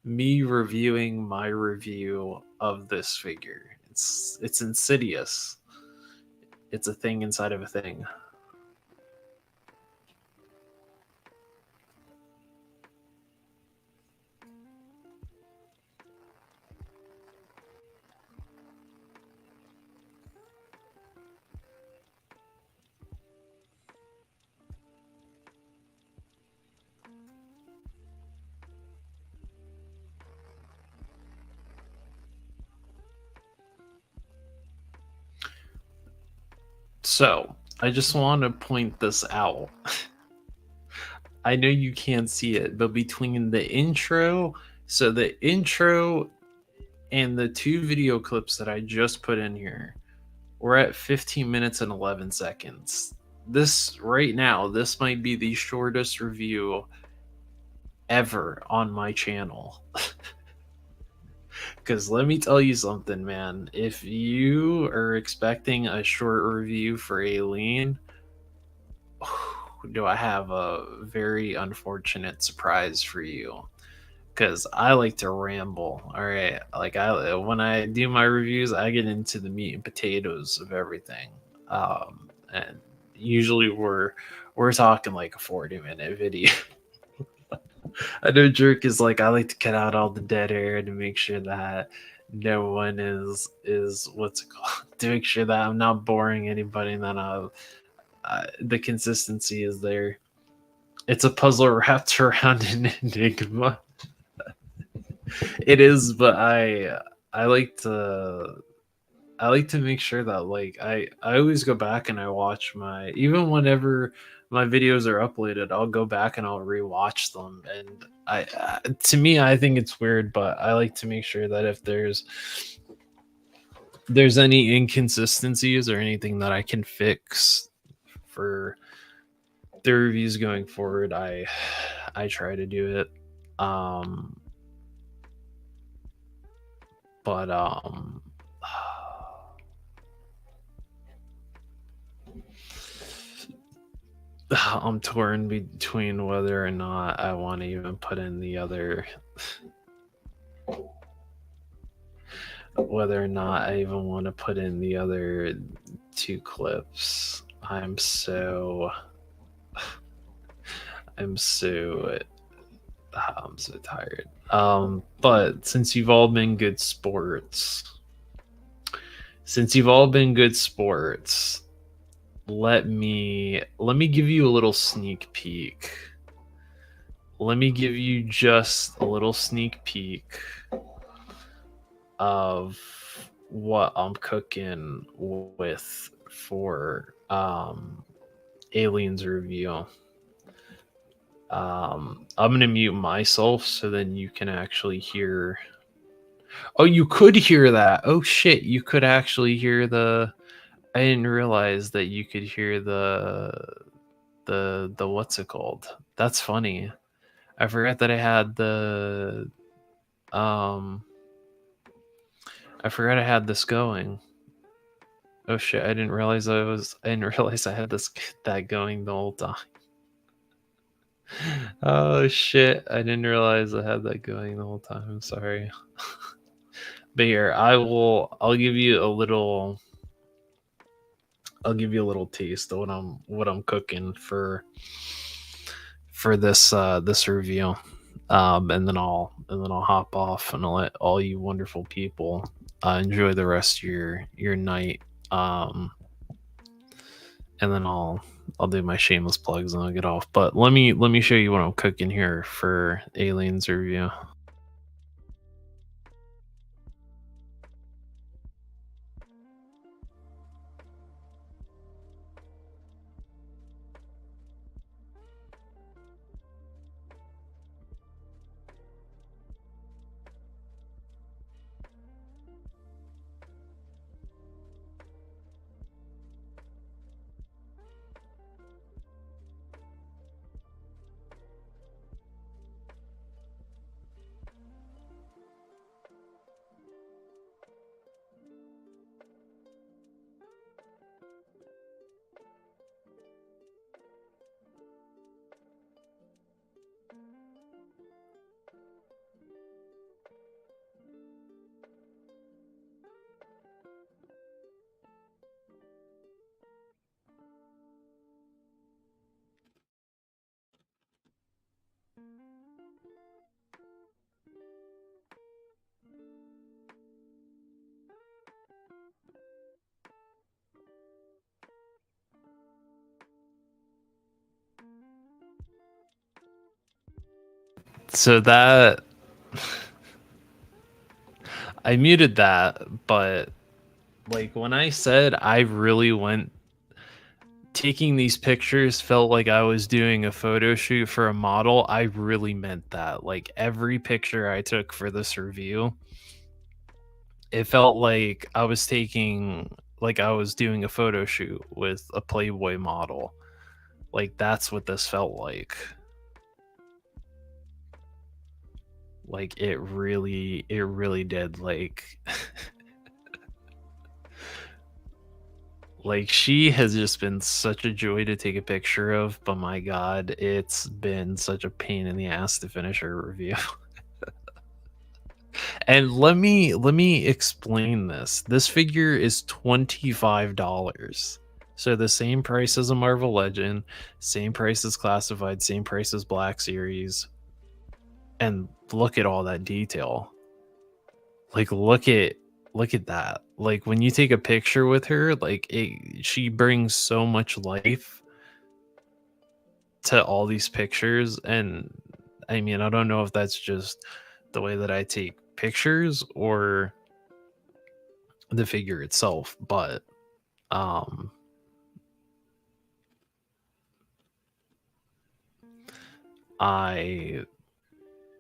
me reviewing my review of this figure. It's insidious. It's a thing inside of a thing. So, I just want to point this out. I know you can't see it, but between the intro and the two video clips that I just put in here, we're at 15 minutes and 11 seconds. This might be the shortest review ever on my channel. Because let me tell you something, man. If you are expecting a short review for Aileen, do I have a very unfortunate surprise for you. because I like to ramble. All right, like I when I do my reviews, I get into the meat and potatoes of everything, and usually we're talking like a 40-minute video. I know Jerk is like, I like to cut out all the dead air to make sure that no one is what's it called, to make sure that I'm not boring anybody, and that the consistency is there. It's a puzzle wrapped around an enigma. It is, but I like to make sure that like I always go back and I watch my, even whenever my videos are uploaded, I'll go back and I'll rewatch them. And to me, I think it's weird, but I like to make sure that if there's any inconsistencies or anything that I can fix for the reviews going forward, I try to do it. But I'm torn between whether or not I want to even put in the other, whether or not I even want to put in the other 2 clips. I'm so tired. But since you've all been good sports, let me give you a little sneak peek. Let me give you just a little sneak peek of what I'm cooking with for Aliens review. I'm gonna mute myself so then you can actually hear. Oh, you could hear that. Oh shit, you could actually hear the. I didn't realize that you could hear the what's it called? That's funny. I forgot that I had the I forgot I had this going. Oh shit, I didn't realize I had that going the whole time. Oh shit, I didn't realize I had that going the whole time. I'm sorry. But here, I'll give you a little taste of what I'm cooking for this review. And then I'll hop off and I'll let all you wonderful people enjoy the rest of your night. And then I'll do my shameless plugs and I'll get off. But let me show you what I'm cooking here for Aliens review. So that I muted that, but like when I said I really went taking these pictures felt like I was doing a photo shoot for a model, I really meant that. Like every picture I took for this review, it felt like I was doing a photo shoot with a Playboy model. Like that's what this felt like. Like it really did. Like like she has just been such a joy to take a picture of, but my god, it's been such a pain in the ass to finish her review. And let me explain this. This figure is $25. So the same price as a Marvel Legend, same price as Classified, same price as Black Series. And look at all that detail. Like look at that. Like when you take a picture with her, like she brings so much life to all these pictures. And I mean, I don't know if that's just the way that I take pictures or the figure itself, but um I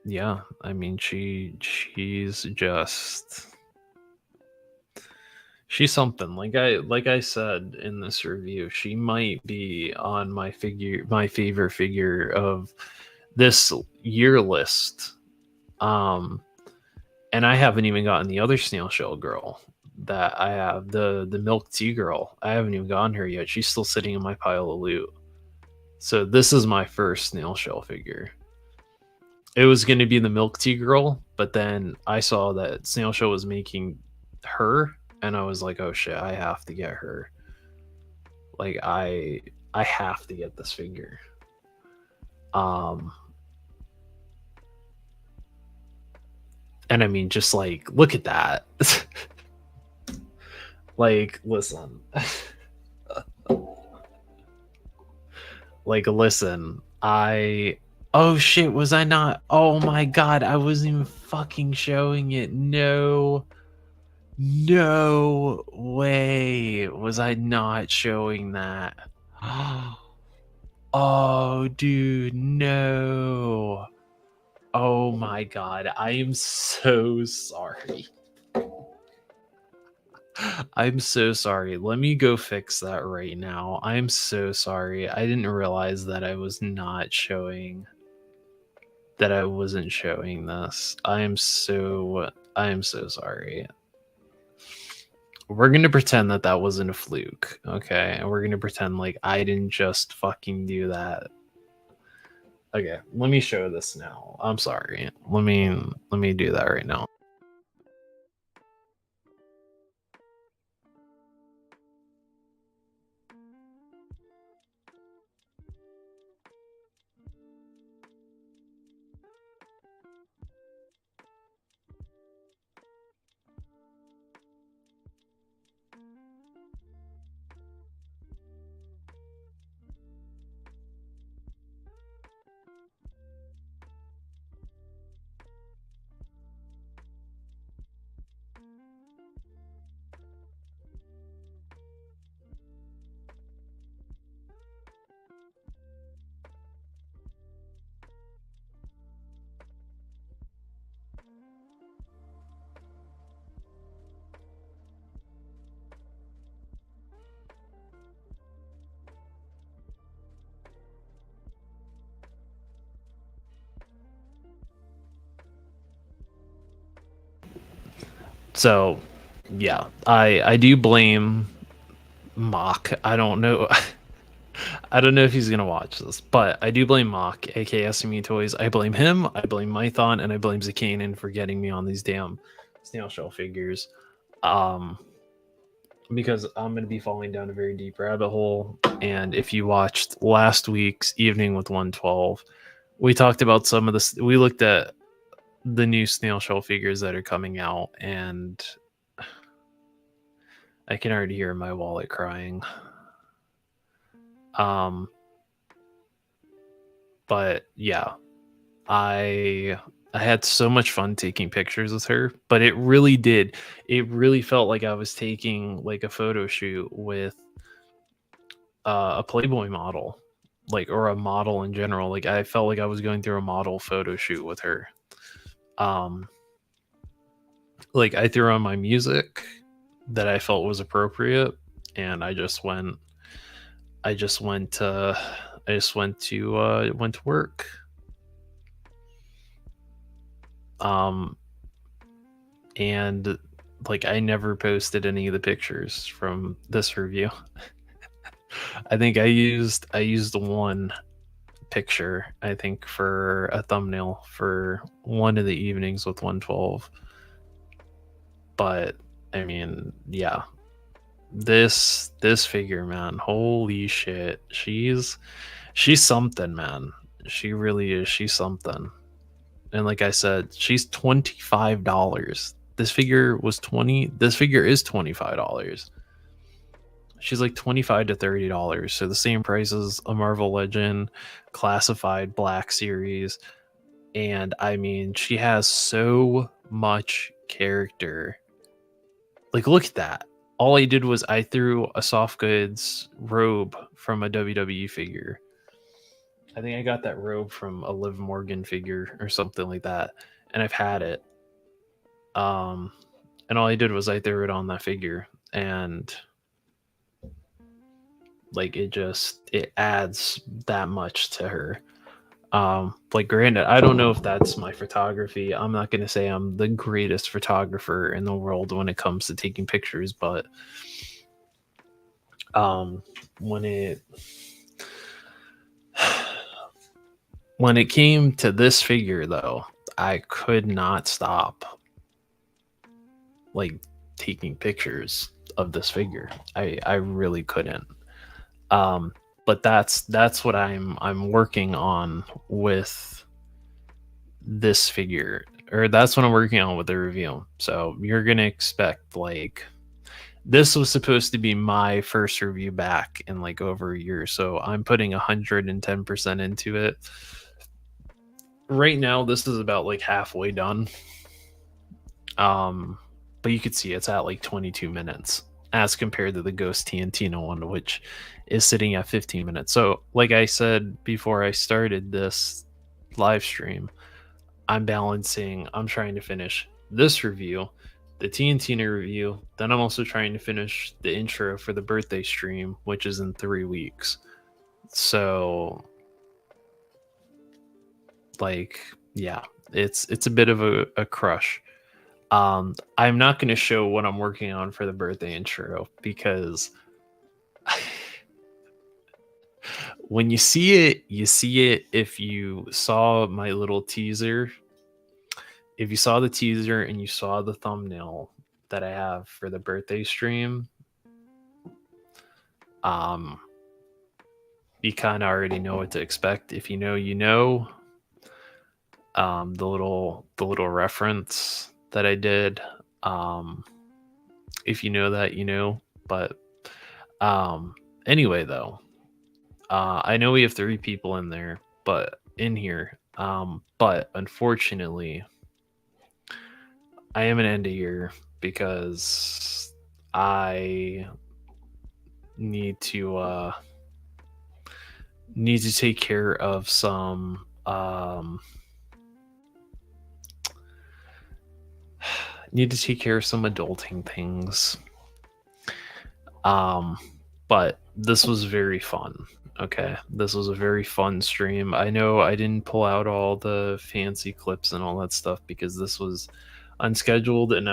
yeah, I mean she's just she's something. Like I said in this review, she might be on my favorite figure of this year list. Um and I haven't even gotten the other snail shell girl that I have, the milk tea girl. I haven't even gotten her yet. She's still sitting in my pile of loot. So this is my first snail shell figure. It was going to be the milk tea girl, but then I saw that snail shell was making her, and I was like, oh shit, I have to get her. Like I have to get this figure. Um and I mean, just like look at that. Like listen. Like listen, oh shit, was I not? Oh my god, I wasn't even fucking showing it. No way was I not showing that. Oh dude, no. Oh my god, I am so sorry. I'm so sorry. Let me go fix that right now. I'm so sorry. I didn't realize that I wasn't showing this. I am so sorry. We're going to pretend that that wasn't a fluke, okay? And we're going to pretend like I didn't just fucking do that. Okay, let me show this now. I'm sorry. Let me do that right now. So, yeah, I do blame Mock. I don't know. I don't know if he's gonna watch this, but I do blame Mock, aka SME Toys. I blame him, I blame Mython, and I blame Zakanin for getting me on these damn snail shell figures. Because I'm gonna be falling down a very deep rabbit hole. And if you watched last week's Evening with 112, we talked about some of this. We looked at the new snail shell figures that are coming out, and I can already hear my wallet crying. But yeah, I had so much fun taking pictures with her, but it really felt like I was taking like a photo shoot with a Playboy model, like, or a model in general. Like I felt like I was going through a model photo shoot with her. Like I threw on my music that I felt was appropriate, and I just went to work. And like I never posted any of the pictures from this review. I think I used one picture, I think, for a thumbnail for one of the evenings with 112. But I mean, yeah, this figure, man, holy shit, she's something, man. She really is. She's something. And like I said, she's $25. This figure was 20. This figure is $25. She's like $25 to $30, so the same price as a Marvel Legend classified Black Series. And I mean, she has so much character. Like, look at that. All I did was I threw a soft goods robe from a WWE figure. I think I got that robe from a Liv Morgan figure or something like that, and I've had it. And all I did was I threw it on that figure, and like it adds that much to her. Like, granted, I don't know if that's my photography. I'm not going to say I'm the greatest photographer in the world when it comes to taking pictures, but when it came to this figure, though, I could not stop like taking pictures of this figure. I really couldn't. But that's what I'm working on with this figure, or that's what I'm working on with the review. So you're gonna expect, like, this was supposed to be my first review back in like over a year, so I'm putting 110% into it. Right now, this is about like halfway done. But you could see it's at like 22 minutes as compared to the Ghost TNT one, which is sitting at 15 minutes. So, like I said before I started this live stream, I'm trying to finish this review, the TNT review, then I'm also trying to finish the intro for the birthday stream, which is in 3 weeks. So, like, yeah, it's a bit of a crush. I'm not going to show what I'm working on for the birthday intro, because when you see it, you see it. If you saw my little teaser, if you saw the teaser and you saw the thumbnail that I have for the birthday stream, you kind of already know what to expect. If you know, you know. The little reference that I did. If you know that, you know. But anyway, though, I know we have 3 people in there, but in here. But unfortunately, I am an end of year because I need to take care of some adulting things. But this was very fun. Okay, this was a very fun stream. I know I didn't pull out all the fancy clips and all that stuff because this was unscheduled, and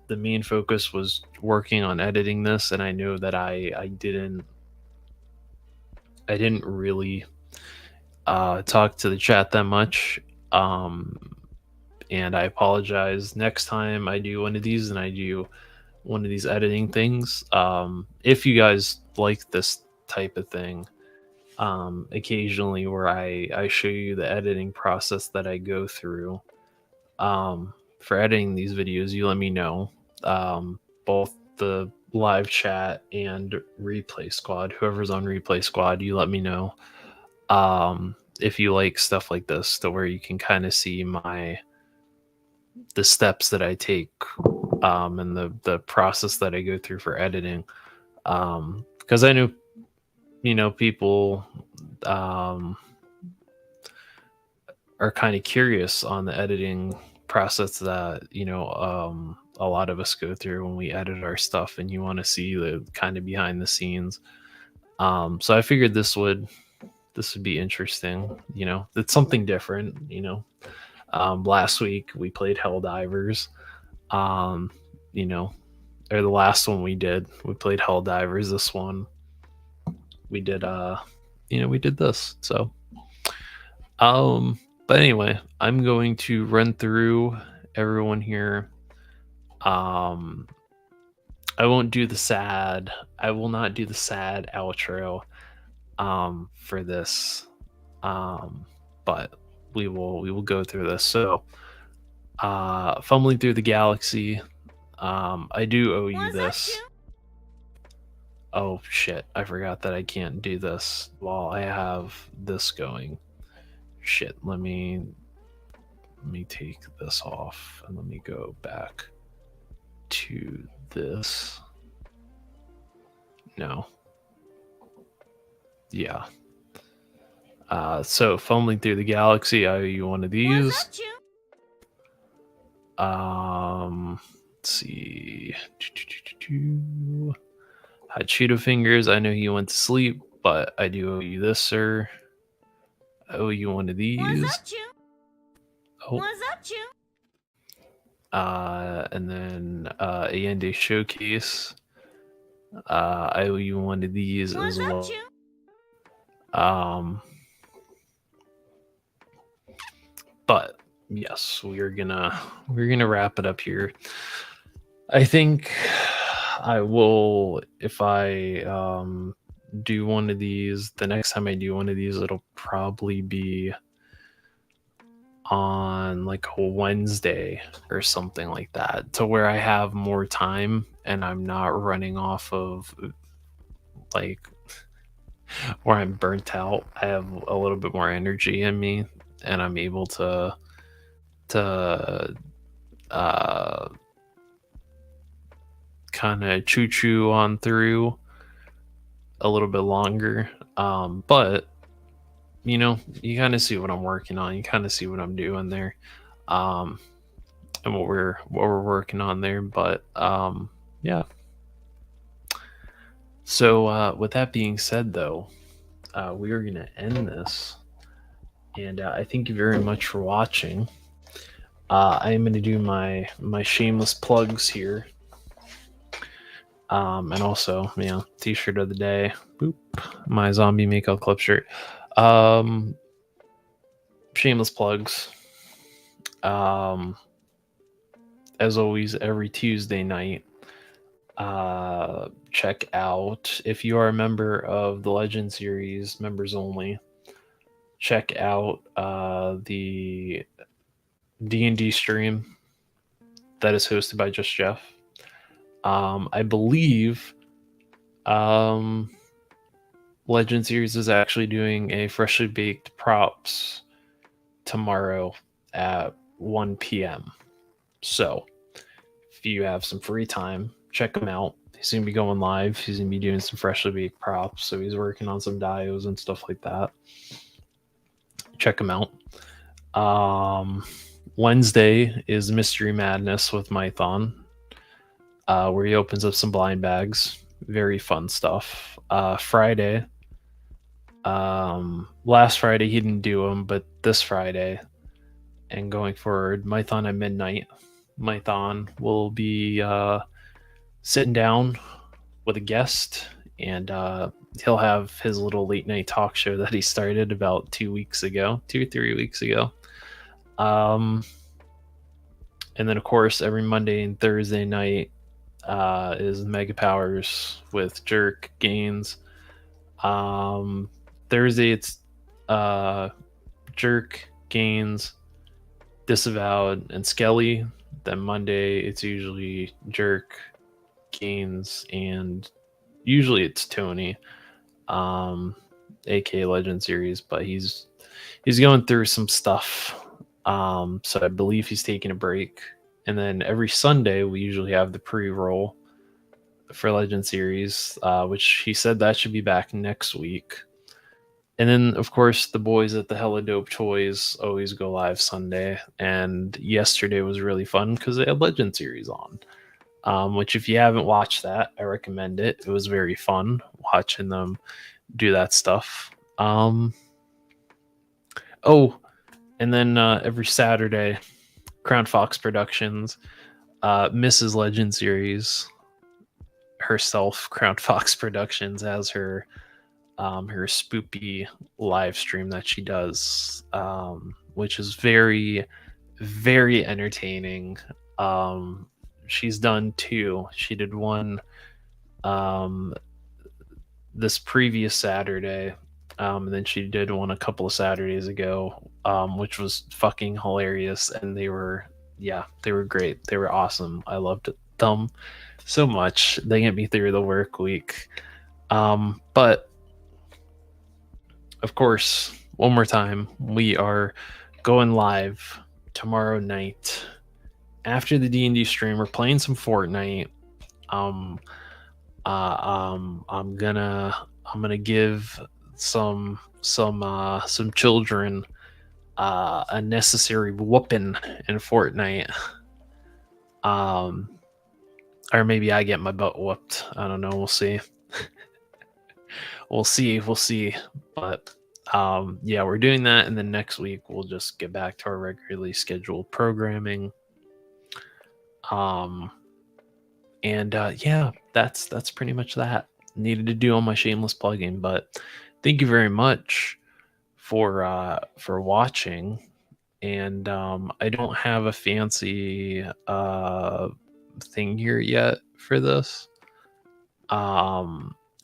the main focus was working on editing this, and I know that I didn't really talk to the chat that much. And I apologize. Next time I do one of these and I do one of these editing things, if you guys like this type of thing, occasionally where I show you the editing process that I go through for editing these videos, you let me know. Both the live chat and replay squad, whoever's on replay squad, you let me know if you like stuff like this, to where you can kind of see the steps that I take and the process that I go through for editing, because I know, you know, people are kind of curious on the editing process that, you know, a lot of us go through when we edit our stuff, and you want to see the kind of behind the scenes. So I figured this would be interesting. You know, it's something different, you know. Last week we played Helldivers, you know, or the last one we played Helldivers. This one we did, you know, we did this. So But anyway, I'm going to run through everyone here. I won't do the sad. I will not do the sad outro for this. But we will go through this. So, fumbling through the galaxy. I do owe you this. Oh shit, I forgot that I can't do this while I have this going. Shit, let me take this off and let me go back to this. No. Yeah. So fumbling through the galaxy, I owe you one of these. Let's see. Hot Cheeto Fingers, I know you went to sleep, but I do owe you this, sir. I owe you one of these. Oh. And then Allende Showcase. I owe you one of these as well. But yes, we're gonna wrap it up here. I think I will, if I do one of these, the next time I do one of these, it'll probably be on like a Wednesday or something like that, to where I have more time and I'm not running off of like where I'm burnt out. I have a little bit more energy in me and I'm able to kind of choo on through a little bit longer. But you know, you kind of see what I'm working on. You kind of see what I'm doing there, and what we're working on there. But yeah. So with that being said, though, we are gonna end this, and I thank you very much for watching. I am gonna do my shameless plugs here. And also, you know, t-shirt of the day. Boop. My zombie Mako Club shirt. Shameless plugs. As always, every Tuesday night, check out, if you are a member of the Legend series, members only, check out the D&D stream that is hosted by Just Jeff. I believe Legend series is actually doing a freshly baked props tomorrow at 1 p.m. So if you have some free time, check him out. He's going to be going live. He's going to be doing some freshly baked props. So he's working on some dios and stuff like that. Check him out. Wednesday is Mystery Madness with Mython, where he opens up some blind bags. Very fun stuff. Friday, last Friday he didn't do them, but this Friday and going forward, Mython at midnight. Mython will be sitting down with a guest, and he'll have his little late night talk show that he started about 2 or 3 weeks ago. And then of course every Monday and Thursday night is Mega Powers with Jerk Gains. Thursday it's Jerk, Gains, Disavowed, and Skelly. Then Monday it's usually Jerk, Gains, and usually it's Tony, aka Legend series, but he's going through some stuff. So I believe he's taking a break. And then every Sunday we usually have the pre-roll for Legend series, which he said that should be back next week. And then, of course, the boys at the Hella Dope Toys always go live Sunday. And yesterday was really fun because they had Legend series on, which if you haven't watched that, I recommend it. It was very fun watching them do that stuff. Oh, and then every Saturday, Crown Fox Productions, Mrs. Legend series herself, Crown Fox Productions, has her her spoopy live stream that she does, which is very, very entertaining. She's done 2. She did one this previous Saturday, and then she did one a couple of Saturdays ago, which was fucking hilarious. And they were great. They were awesome. I loved them so much. They get me through the work week. But of course, one more time, we are going live tomorrow night after the D&D stream. We're playing some Fortnite. I'm gonna give some children a necessary whooping in Fortnite. Or maybe I get my butt whooped. I don't know. We'll see. We'll see. But yeah, we're doing that, and then next week we'll just get back to our regularly scheduled programming. And yeah, that's pretty much that. Needed to do all my shameless plugging, but thank you very much for watching. And I don't have a fancy thing here yet for this.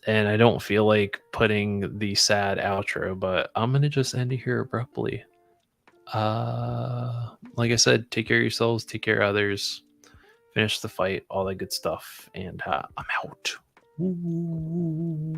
And I don't feel like putting the sad outro, but I'm gonna just end it here abruptly. Like I said, take care of yourselves, take care of others, finish the fight, all that good stuff, and I'm out. Ooh.